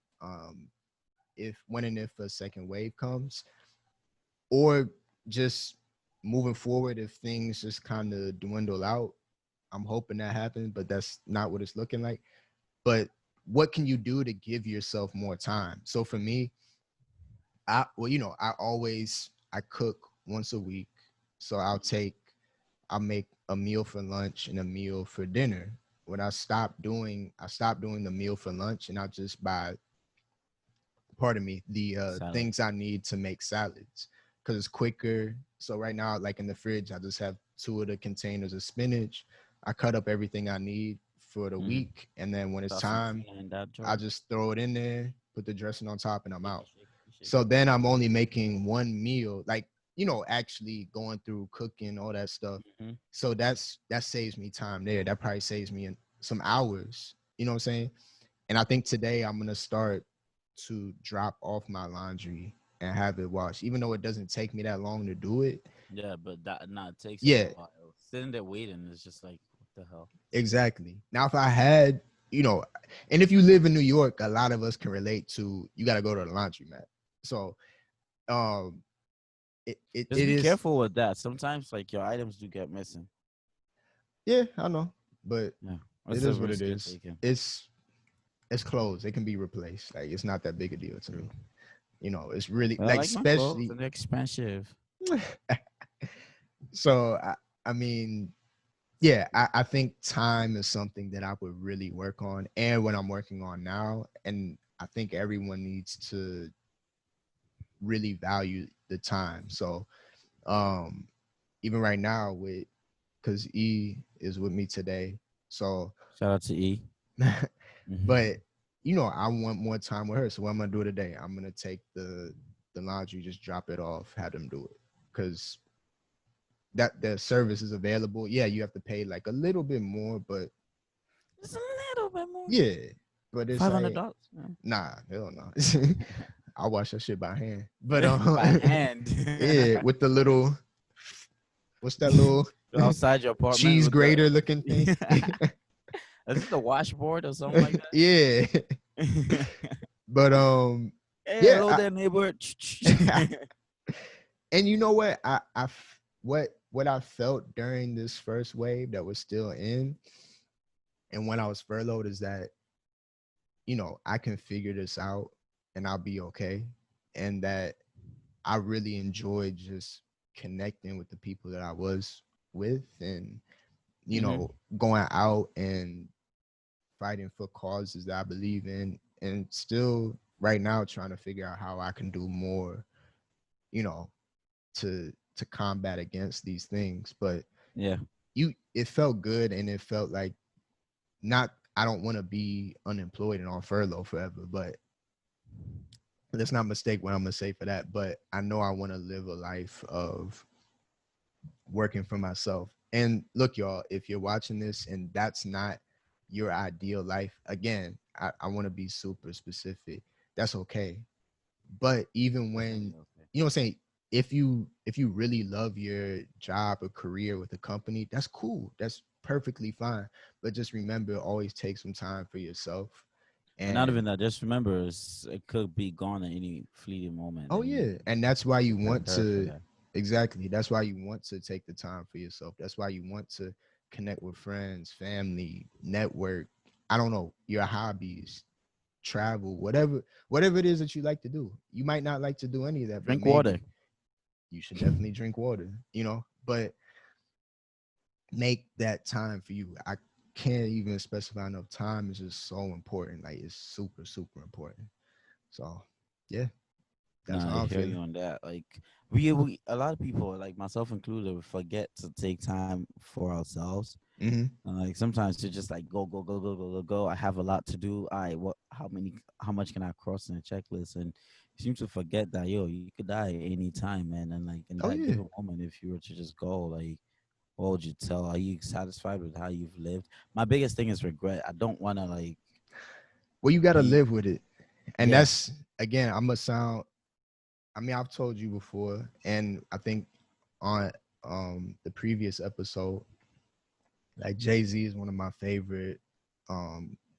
if when and if a second wave comes, or just moving forward if things just kind of dwindle out. I'm hoping that happens, but that's not what it's looking like. But what can you do to give yourself more time? So for me, I cook once a week. So I'll make a meal for lunch and a meal for dinner. When I stopped doing the meal for lunch and I just buy, pardon me, the Salad. things I need to make salads because it's quicker. So right now, like in the fridge, I just have two of the containers of spinach. I cut up everything I need for the Mm-hmm. week, and then when it's Toss some time, tuna in that I joint. just throw it in there, put the dressing on top, and I'm Shake it, out. shake it, shake So it. then I'm only making one meal, like, actually going through cooking all that stuff. Mm-hmm. So that saves me time there. That probably saves me some hours. You know what I'm saying? And I think today I'm gonna start to drop off my laundry and have it washed, even though it doesn't take me that long to do it. Yeah, but that not takes a Yeah, while. Sitting there waiting is just like what the hell. exactly. Now, if I had, and if you live in New York, a lot of us can relate to you got to go to the laundromat. So, um, Just it be is, careful with that. Sometimes like your items do get missing. yeah, I know, but Yeah, it what's the is what it risk you're is. taking? It's clothes. It can be replaced. Like it's not that big a deal to True. me. It's really But I like, like my clothes especially. and they're expensive. So I mean, yeah, I think time is something that I would really work on, and what I'm working on now, and I think everyone needs to really value the time. So, um, even right now with because E is with me today, so Shout out to E. but Mm-hmm. I want more time with her. So what I'm gonna do today? I'm gonna take the laundry, just drop it off, have them do it. Cause that the service is available. Yeah, you have to pay like a little bit more, but Just a little bit more. yeah. But it's like, $500. nah, hell no. I wash that shit by hand. But By hand. yeah, with the little, what's that little Outside your apartment cheese with the grater looking thing? is it the washboard or something like Yeah. that? But Hey, yeah, hello there, neighbor. and you know what? What I felt during this first wave that was still in, and when I was furloughed, is that I can figure this out and I'll be okay, and that I really enjoyed just connecting with the people that I was with, and Hmm. going out and fighting for causes that I believe in, and still right now trying to figure out how I can do more, you know, to combat against these things. But Yeah. it felt good, and it felt like, not, I don't want to be unemployed and on furlough forever, but let's not mistake what I'm gonna say for that. But I know I want to live a life of working for myself. And look, y'all, if you're watching this and that's not your ideal life, again, I want to be super specific. That's okay. But even That's gonna when, be okay. what I'm saying, if you really love your job or career with a company, that's cool. That's perfectly fine. But just remember, always take some time for yourself. And not even And that. Just remember, it could be gone at any fleeting moment, oh and you yeah, and that's why be you want prepared for to, that. exactly. That's why you want to take the time for yourself. That's why you want to connect with friends, family, network. I don't know, your hobbies, travel, whatever it is that you like to do. You might not like to do any of that, but Drink water. maybe you should definitely drink water. But make that time for you. I can't even specify enough. Time is just so important. Like, it's super, super important. So yeah, that's Nah, I how I'm hear you feeling. on that. Like we a lot of people, like myself included, forget to take time for ourselves. Hmm. Like sometimes to just like go, go, go, go, go, go, go. I have a lot to do. I what? How much can I cross in a checklist? And you seem to forget that you could die any time, man. And like in Oh that yeah. given moment, if you were to just go, like, what would you tell? Are you satisfied with how you've lived? My biggest thing is regret. I don't want to like Well, you got to be. live with it. And Yeah. that's, again, I'm going to sound, I mean, I've told you before, and I think on the previous episode, like, Jay-Z is one of my favorite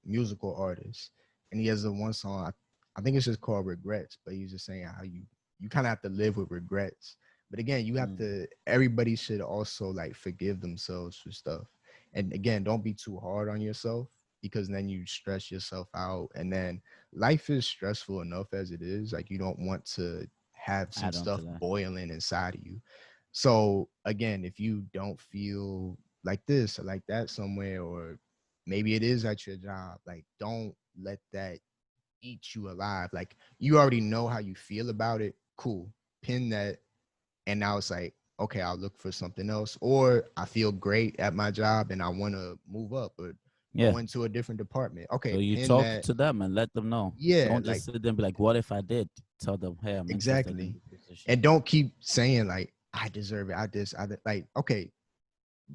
musical artists. And he has a one song, I think it's just called Regrets, but he's just saying how you kind of have to live with regrets. But again, you have Mm. to, everybody should also like forgive themselves for stuff. And again, don't be too hard on yourself, because then you stress yourself out. And then life is stressful enough as it is. Like, you don't want to have some Add on to stuff that. boiling inside of you. So again, if you don't feel like this or like that somewhere, or maybe it is at your job, like, don't let that eat you alive. Like, you already know how you feel about it. Cool. Pin that. And now it's like, okay, I'll look for something else. Or I feel great at my job and I want to move up or Yeah. go into a different department. So Okay, you pin talk that. to them and let them know. Yeah, Don't like, just sit there and be like, "What if I did?" Tell them, "Hey, I'm interested in exactly. this position." And don't keep saying like, I deserve it. Like, okay,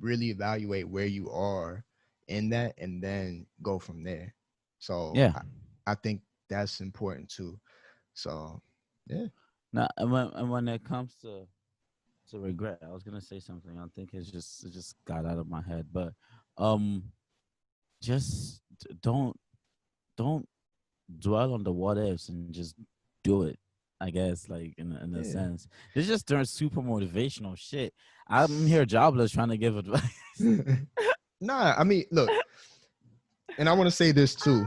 really evaluate where you are in that, and then go from there. So Yeah. I think that's important too. So yeah. Now, and when it comes to regret, I was gonna say something. I think it just got out of my head, but um, just don't dwell on the what ifs and just do it. I guess, like in a Yeah. sense, this just turns super motivational shit. I'm here jobless trying to give advice. Nah, I mean, look, and I want to say this too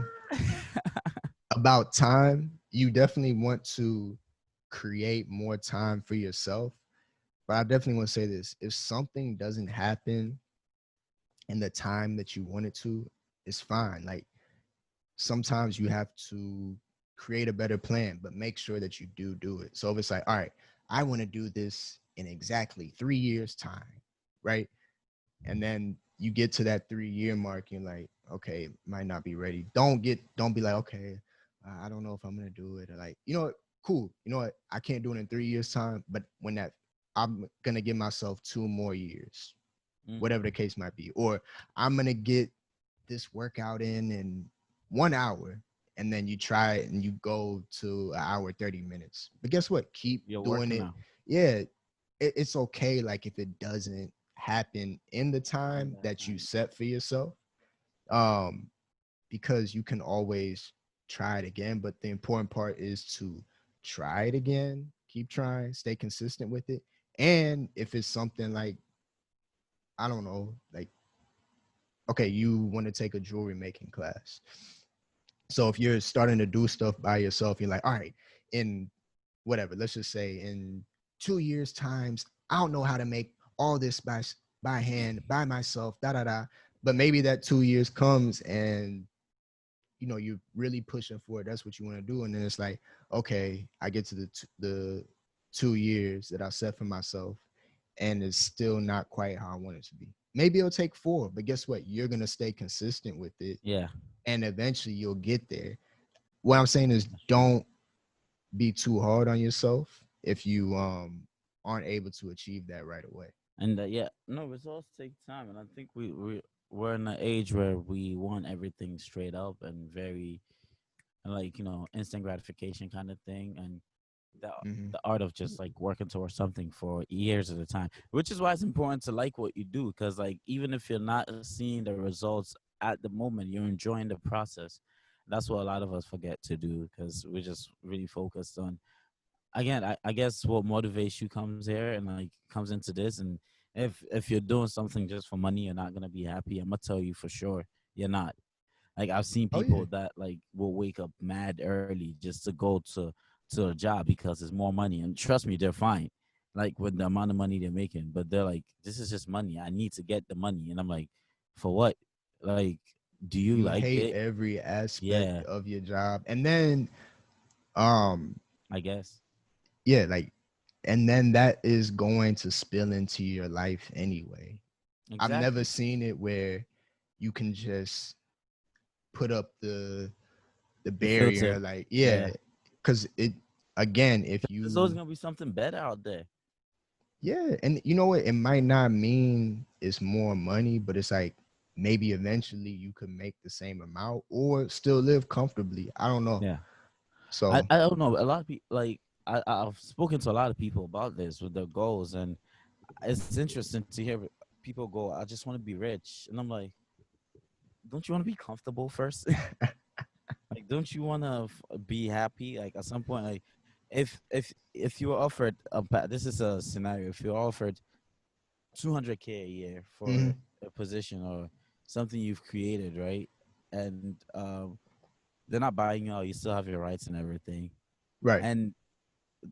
about time. You definitely want to create more time for yourself. But I definitely want to say this. If something doesn't happen in the time that you want it to, it's fine. Like, sometimes you have to create a better plan, but make sure that you do it. So if it's like, all right, I want to do this in exactly 3 years time, right? And then you get to that 3 year mark, you're like, okay, might not be ready. Don't be like, okay, I don't know if I'm gonna do it. Or like, you know what, cool. You know what, I can't do it in 3 years time, but when that, I'm gonna give myself 2 more years, Mm, whatever the case might be, or I'm gonna get this workout in 1 hour, and then you try it and you go to an hour 30 minutes. But guess what? Keep you're doing working it. now. Yeah, it's okay. Like if it doesn't happen in the In time that that you time. set for yourself, um, because you can always try it again. But the important part is to try it again, keep trying, stay consistent with it. And if it's something like, I don't know, like, okay, you want to take a jewelry making class. So if you're starting to do stuff by yourself, you're like, all right, in whatever, let's just say in 2 years times, I don't know how to make all this by hand, by myself, da da da. But maybe that 2 years comes and you're really pushing for it. That's what you want to do. And then it's like, okay, I get to the 2 years that I set for myself, and it's still not quite how I want it to be. Maybe it'll take 4, but guess what? You're gonna stay consistent with it, Yeah, and eventually you'll get there. What I'm saying is, that's true. don't be too hard on yourself if you aren't able to achieve that right away. And yeah, no, results take time, and I think we're in an age where we want everything straight up and very like instant gratification kind of thing, and the Hmm. the art of just like working towards something for years at a time, which is why it's important to like what you do, because like even if you're not seeing the results at the moment, you're enjoying the process. That's what a lot of us forget to do because we're just really focused on, again, I guess what motivates you comes here and like comes into this. And if you're doing something just for money, you're not gonna be happy. I'm gonna tell you for sure, you're not. Like I've seen Oh yeah, people that like will wake up mad early just to go to a job because it's more money. And trust me, they're fine. Like with the amount of money they're making, but they're like, this is just money. I need to get the money. And I'm like, for what? Like, do you you like hate it? every aspect Yeah, of your job, and then um I guess. yeah, like, and then that is going to spill into your life anyway. I've never Exactly. seen it where you can just put up the The filter. barrier, like, Yeah. yeah, because it, again, if There's always you, gonna be something better out there. yeah, and you know what, it might not mean it's more money, but it's like maybe eventually you could make the same amount or still live comfortably. I don't know. Yeah. I, So I don't know. A lot of people like I've spoken to a lot of people about this with their goals, and it's interesting to hear people go, I just want to be rich. And I'm like, don't you want to be comfortable first? Like, don't you want to be happy? Like at some point, like if you were offered this is a scenario, if you're offered 200K a year for mhm, a position or something you've created, right? And they're not buying you out, you still have your rights and everything. right. And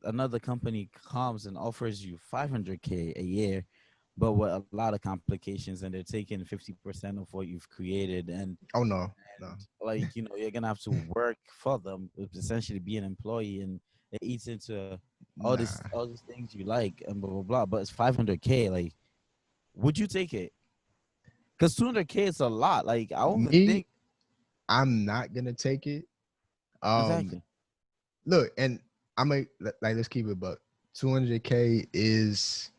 another company comes and offers you 500K a year, but with a lot of complications, and they're taking 50% of what you've created. Oh no, no, And like you're gonna have to work for them, essentially be an employee, and it eats into nah. all these things you like and blah blah blah. But it's 500K. Like, would you take it? Because 200K is a lot. Like, I don't even Me, think. I'm not gonna take it. Um, Exactly. look, and I'm a, like, let's keep it buck. 200K is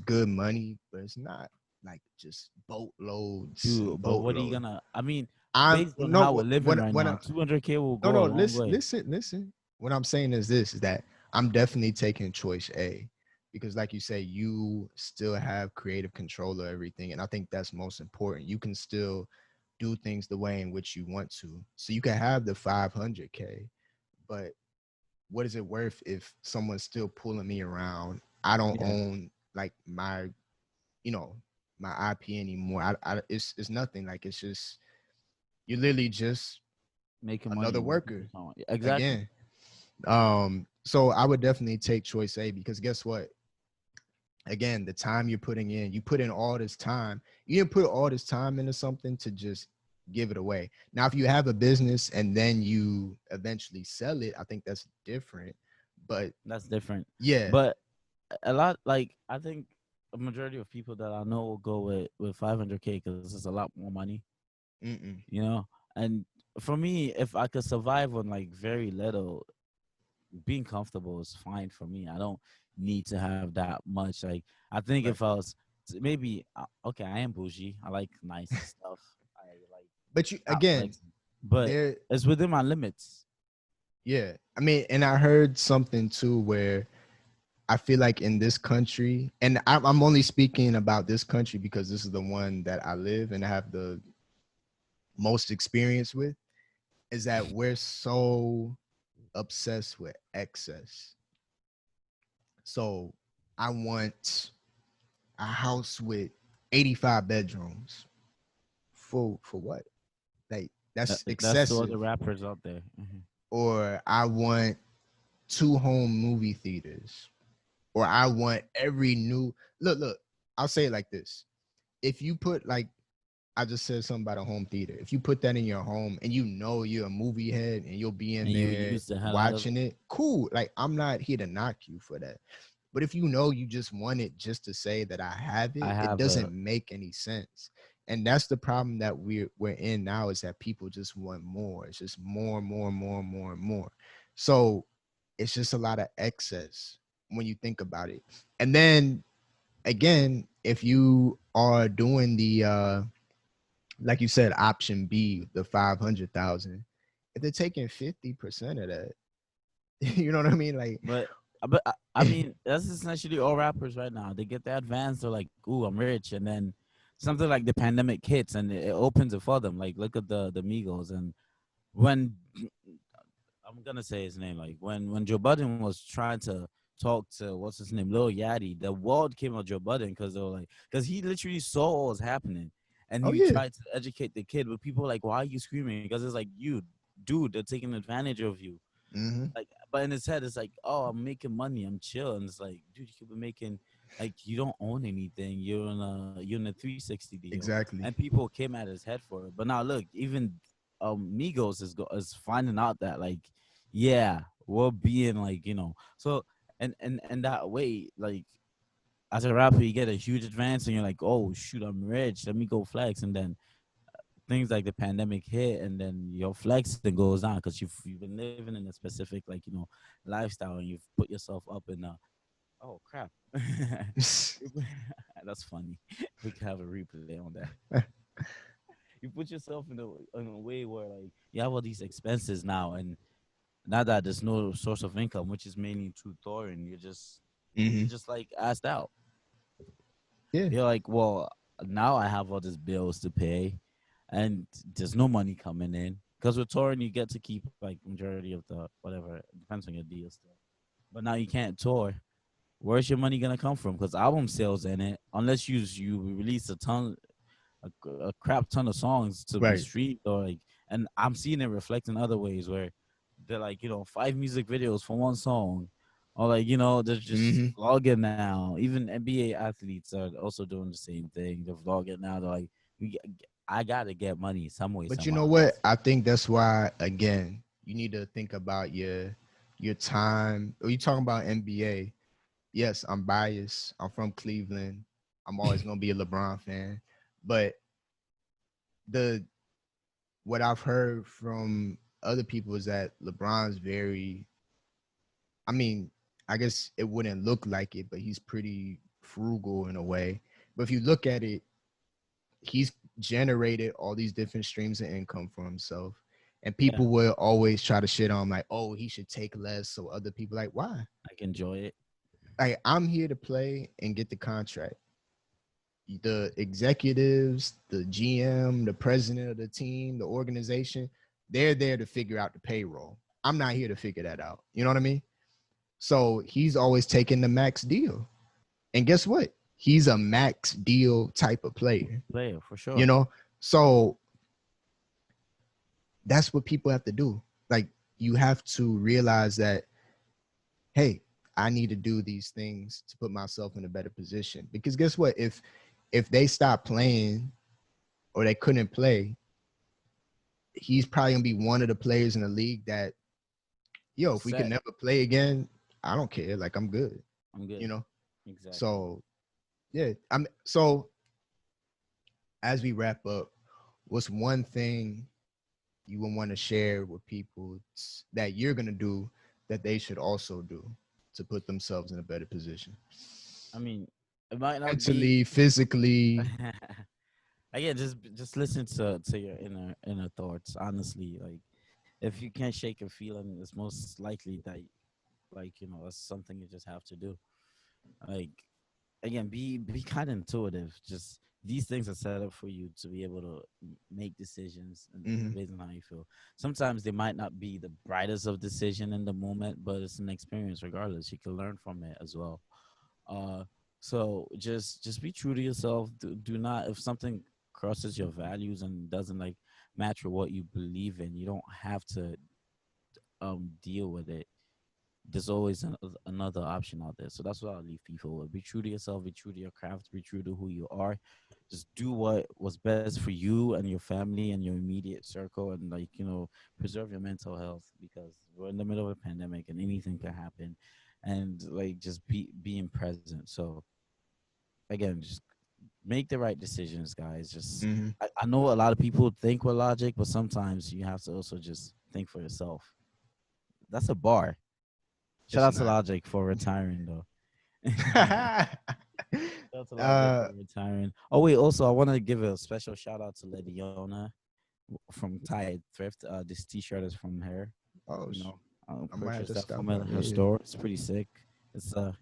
good money, but it's not like just boatloads Dude, and but what are you boatloads. gonna? I mean, I'm based on no how we're living right what now, 200K will no, go no, a long listen, way. listen, listen. What I'm saying is this: is that I'm definitely taking choice A, because, like you say, you still have creative control of everything, and I think that's most important. You can still do things the way in which you want to, so you can have the 500K, but what is it worth if someone's still pulling me around? I don't Yeah, own like you know, my IP anymore. It's nothing. Like, it's just, you're literally just making another money working for worker someone. Exactly. again. So I would definitely take choice A, because guess what? Again, the time you're putting in, you put in all this time. You didn't put all this time into something to just give it away. Now, if you have a business and then you eventually sell it, I think that's different. But That's different. yeah, But a lot, like I think a majority of people that I know will go with 500K because it's a lot more money. Mm-mm. you know. And for me, if I could survive on like very little, being comfortable is fine for me. I don't need to have that much. Like, I think if Right. I was maybe okay, I am bougie. I like nice stuff. I like But you not again, flexing, but there. it's within my limits. Yeah. I mean, and I heard something too where I feel like in this country, and I'm only speaking about this country because this is the one that I live and I have the most experience with, is that we're so obsessed with excess. So I want a house with 85 bedrooms. For what? Like that's That's to other excessive. rappers out there. Or I want two home movie theaters. Or I want every new look. I'll say it like this. If you put like I just said something about a home theater. If you put that in your home and you know you're a movie head and you'll be in And you there use the hell out of watching it, cool. Like I'm not here to knock you for that. But if you know you just want it just to say that I have I it have doesn't make any sense. And that's the problem that we're in now is that people just want more. It's just more, more, more, more, and more. So it's just a lot of excess when you think about it. And then again, if you are doing the like you said, option B, the 500,000, if they're taking 50% of that, you know what I mean? Like, but I mean, that's essentially all rappers right now. They get the advance, they're like, "Ooh, I'm rich," and then something like the pandemic hits, and it opens it for them. Like, look at the Migos, and when I'm gonna say his name, like when Joe Budden was trying to talk to what's his name, Lil Yachty, the world came on Joe Budden because they were like, because he literally saw what was happening, and oh he yeah. tried to educate the kid. But people were like, "Why are you screaming?" Because it's like, you, dude, they're taking advantage of you. Mm-hmm. Like, but in his head, it's like, oh, I'm making money, I'm chill, and it's like, dude, you could be making, like, you don't own anything. You're in a 360 deal, and Exactly. people came at his head for it. But now look, even Migos is finding out that, like, yeah, we're being like, so and that way, like, as a rapper, you get a huge advance, and you're like, oh shoot, I'm rich, let me go flex, and then things like the pandemic hit, and then your flexing goes down because you've been living in a specific, like, lifestyle, and you've put yourself up in a, oh crap. That's funny. We could have a replay on that. You put yourself in a way where, like, you have all these expenses now, and now that there's no source of income, which is mainly through touring, you're Mm-hmm. just like asked out. Yeah. You're like, well, now I have all these bills to pay, and there's no money coming in. Because with touring, you get to keep like majority of the whatever. It depends on your deal still. But now you can't tour. Where's your money gonna come from? Because album sales in it, unless you release a crap ton of songs to be Right. streamed, or like, and I'm seeing it reflect in other ways where they're like, 5 music videos for one song, or like, they're just Mm-hmm. vlogging now. Even NBA athletes are also doing the same thing. They're vlogging now. They're like, we, I gotta get money some way, But you somehow. know what? I think that's why again, you need to think about your time. Are you talking about NBA? Yes, I'm biased. I'm from Cleveland. I'm always gonna be a LeBron fan. But the what I've heard from other people is that LeBron's very, I mean, I guess it wouldn't look like it, but he's pretty frugal in a way. But if you look at it, he's generated all these different streams of income for himself. And Yeah, people will always try to shit on him, like, oh, he should take less. So other people like, why? I can enjoy it. Like, I'm here to play and get the contract. The executives, the GM, the president of the team, the organization, they're there to figure out the payroll. I'm not here to figure that out. You know what I mean? So he's always taking the max deal. And guess what? He's a max deal type of player, Player for you sure. know? So that's what people have to do. Like, you have to realize that, hey, I need to do these things to put myself in a better position. Because guess what? If they stop playing or they couldn't play, he's probably gonna be one of the players in the league that, yo, if we could Set. never play again, I don't care. Like I'm good, I'm good. you know. Exactly. So yeah, I'm so as we wrap up, what's one thing you would want to share with people that you're gonna do that they should also do to put themselves in a better position, I mean, it might not be. mentally, physically? Again, just listen to your inner thoughts. Honestly, like if you can't shake a feeling, it's most likely that like it's something you just have to do. Like again, be kind of intuitive. Just these things are set up for you to be able to make decisions and Hmm. based on how you feel. Sometimes they might not be the brightest of decision in the moment, but it's an experience regardless. You can learn from it as well. Uh, so just be true to yourself. Do not if something crosses your values and doesn't like match with what you believe in, you don't have to deal with it. There's always another option out there. So that's what I'll leave people with. Be true to yourself, be true to your craft, be true to who you are. Just do what was best for you and your family and your immediate circle, and like, preserve your mental health because we're in the middle of a pandemic and anything can happen. And like just being present. So again, just make the right decisions, guys. Just Hmm. I know a lot of people think with logic, but sometimes you have to also just think for yourself. That's a bar. Shout It's out to not. Logic for retiring though. Shout out to Logic uh for retiring. Oh wait, also I want to give a special shout out to Lediona from Tide Thrift. This T-shirt is from her. oh, I I might have purchased to that stop from by. her Yeah. store. It's pretty sick. It's a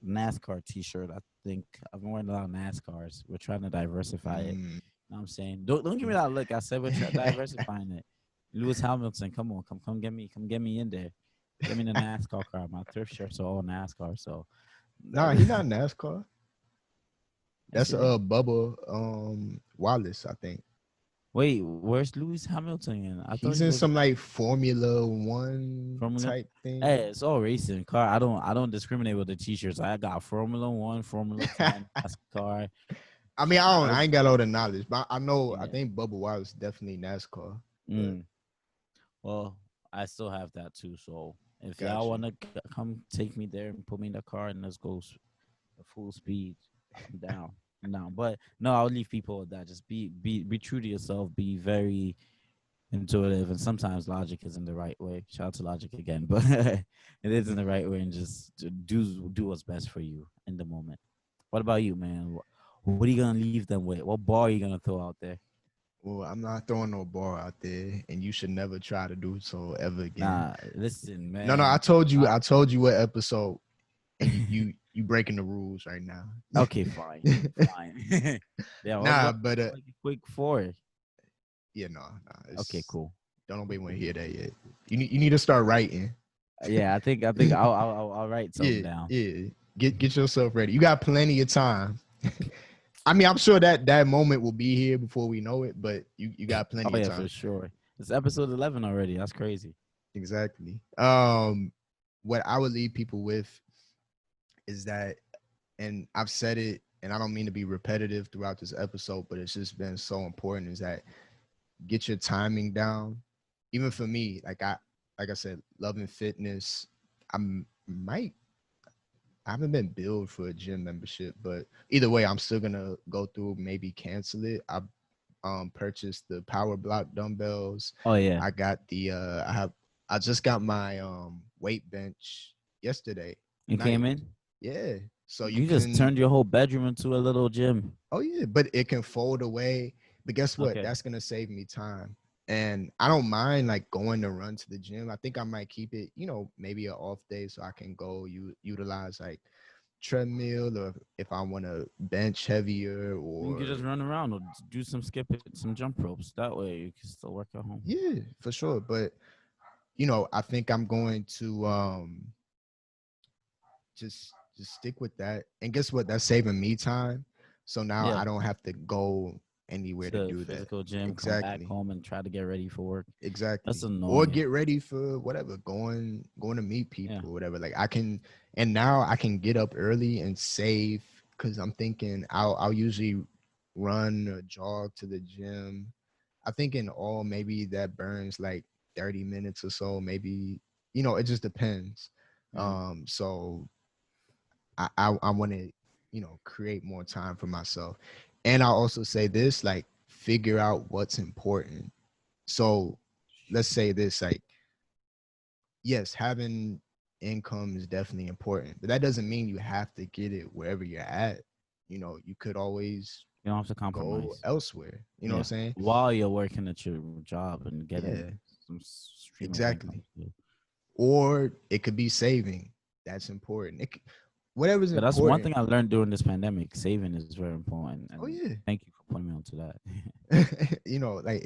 NASCAR T-shirt. I think I've been wearing a lot of NASCARs. We're trying to diversify it. Mm. Know what I'm saying? Don't give me that look. I said we're diversifying it. Lewis Hamilton, come on, come get me in there. Get me in the NASCAR car. My thrift shirts are all NASCAR. So Nah, he not NASCAR. yes, That's it is. Bubba Wallace, I think. Wait, where's Lewis Hamilton? In? I thought He's he in was some like Formula One Formula. type Hey, thing. it's all racing car. I don't discriminate with the t-shirts. I got Formula One, Formula 10, NASCAR. I mean, I, I ain't got all the knowledge, but I know I yeah. think Bubba Wallace definitely NASCAR. But Mm. Well, I still have that too. So if y'all got you. wanna come take me there and put me in the car and let's go full speed, I'm down. I'm down. But no, I'll leave people with that. Just be true to yourself. Be very intuitive, and sometimes logic isn't the right way. Shout out to logic again, but it isn't the right way, and just do what's best for you in the moment. What about you, man? What are you gonna leave them with? What bar are you gonna throw out there? Well, I'm not throwing no bar out there, and you should never try to do so ever again. Nah, listen, No, no, man. I told you what episode, and you breaking the rules right now. Okay, fine, fine. Yeah, Nah, what but like a quick four? yeah, no, no, Okay, it's cool. don't nobody want to hear that yet. You need to start writing. Yeah, I think I'll write something Yeah, down. yeah. Get yourself ready. You got plenty of time. I mean, I'm sure that moment will be here before we know it, but you got plenty Oh of yeah, for time. sure. It's episode 11 already. That's crazy. Exactly. What I would leave people with is that, and I've said it, and I don't mean to be repetitive throughout this episode, but it's just been so important, is that get your timing down. Even for me, like I said, loving fitness. I'm might I haven't been billed for a gym membership, but either way, I'm still gonna go through, maybe cancel it. I purchased the power block dumbbells. Oh yeah, I got the I just got my weight bench yesterday you night. came in. Yeah. So you You just can, turned your whole bedroom into a little gym. oh yeah, but it can fold away. But guess what? Okay. That's gonna save me time. And I don't mind like going to run to the gym. I think I might keep it, maybe an off day so I can go utilize like treadmill, or if I want to bench heavier, You could just or run around or do some skipping, some jump ropes. That way you can still work at home. yeah, for sure. But I think I'm going to just stick with that. And guess what? That's saving me time. So now Yeah. I don't have to go anywhere to To do that. physical gym, come back Exactly. home and try to get ready for work. That's Exactly. Or annoying. get ready for whatever, going to meet Yeah. people or whatever. Like I can, and now I can get up early and save, because I'm thinking I'll usually run or jog to the gym. I think in all maybe that burns like 30 minutes or so, maybe, it just depends. Mm. So I want to, create more time for myself. And I'll also say this, like, figure out what's important. So let's say this, like, yes, having income is definitely important, but that doesn't mean you have to get it wherever you're at. You know, you could always You don't have to go compromise. elsewhere. You know what Yeah, I'm saying? while you're working at your job and getting Yeah, some stream of income exactly. too. Or it could be saving. That's important. Whatever's But that's one important. thing I learned during this pandemic. Saving is very important, Oh and yeah. thank you for putting me onto that. You know, like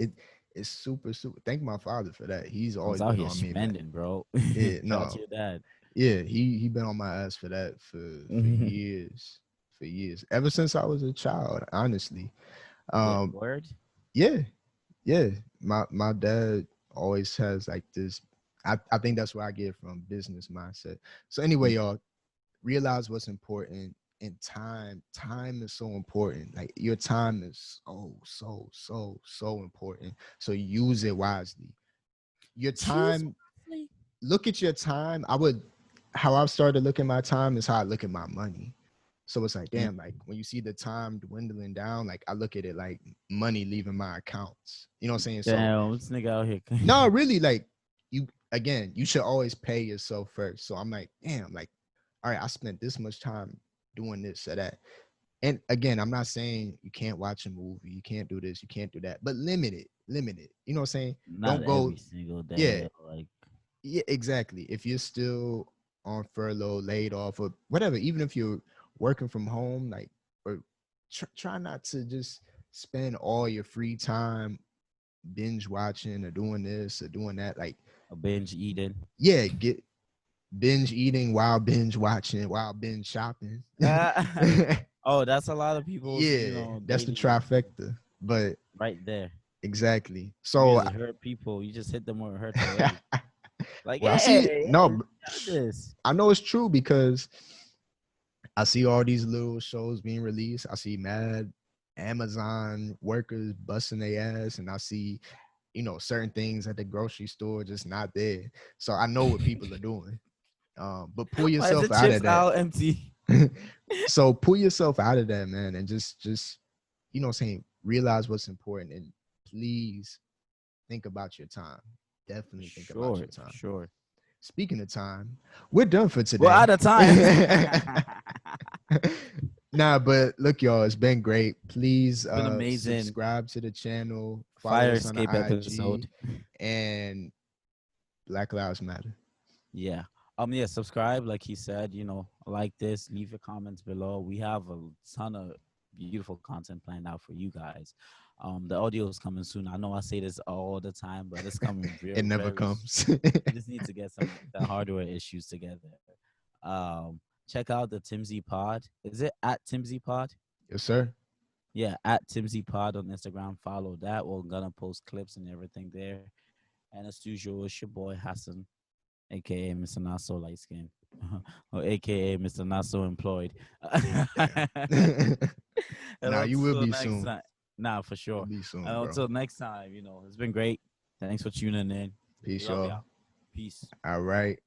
it's super, super. Thank my father for that. He's I was always out been here on me. Like, spending, bro. yeah, Shout out no, to your dad. yeah, he been on my ass for that for years, for years. Ever since I was a child, honestly. Yeah, Um, word. yeah, yeah. My dad always has like this. I think that's where I get from, business mindset. So anyway, y'all, realize what's important. And time is so important. Like, your time is so important. So use it wisely. Your Choose time, wisely. look at your time. How I've started looking at my time is how I look at my money. So it's like, Mm. damn, like when you see the time dwindling down, like I look at it like money leaving my accounts. You know what I'm saying? So Damn, this nigga out here. no, really, like, you should always pay yourself first. So I'm like, damn, like, all right, I spent this much time doing this or that. And again, I'm not saying you can't watch a movie, you can't do this, you can't do that, but limit it, limit it. You know what I'm saying? Not Don't go, every single yeah, day. Like, yeah, exactly. If you're still on furlough, laid off, or whatever, even if you're working from home, like, or try not to just spend all your free time binge watching or doing this or doing that. Like, a binge eating. yeah, get binge eating while binge watching while binge shopping. Oh, that's a lot of people's, Yeah, that's the daily trifecta. But right there. exactly. You So just hurt people. You just hit them where it hurts already. Like, well, I see it. hey, No, hey, got this. I know it's true because I see all these little shows being released. I see mad Amazon workers busting their ass, and I see, certain things at the grocery store just not there. So I know what people are doing. But pull Why is the yourself out chips of that. aisle empty? So pull yourself out of that, man, and just saying, realize what's important, and please think about your time. For Definitely think about sure, your for time. sure. Speaking of time, we're done for We're out today. of time. Nah, but look, y'all, it's been great. Please Been amazing. subscribe to the channel, follow Fire us on the escape episode. IG, and Black Lives Matter. Yeah. Yeah, subscribe, like he said, like this, leave your comments below. We have a ton of beautiful content planned out for you guys. The audio is coming soon. I know I say this all the time, but it's coming It very, never very comes. we just need to get the hardware issues together. Check out the Timsy Pod. Is it at Timsy Pod? Yes, sir. Yeah, at Timsy Pod on Instagram. Follow that. We're gonna post clips and everything there. And as usual, it's your boy Hassan, aka Mr. Not So Light Skin, or aka Mr. Not So Employed. Damn. And Nah, you will until be next soon. time, nah, for You'll sure. be soon, And bro. until next time, it's been great. Thanks for tuning in. We Peace, love y'all. y'all. Peace. All right.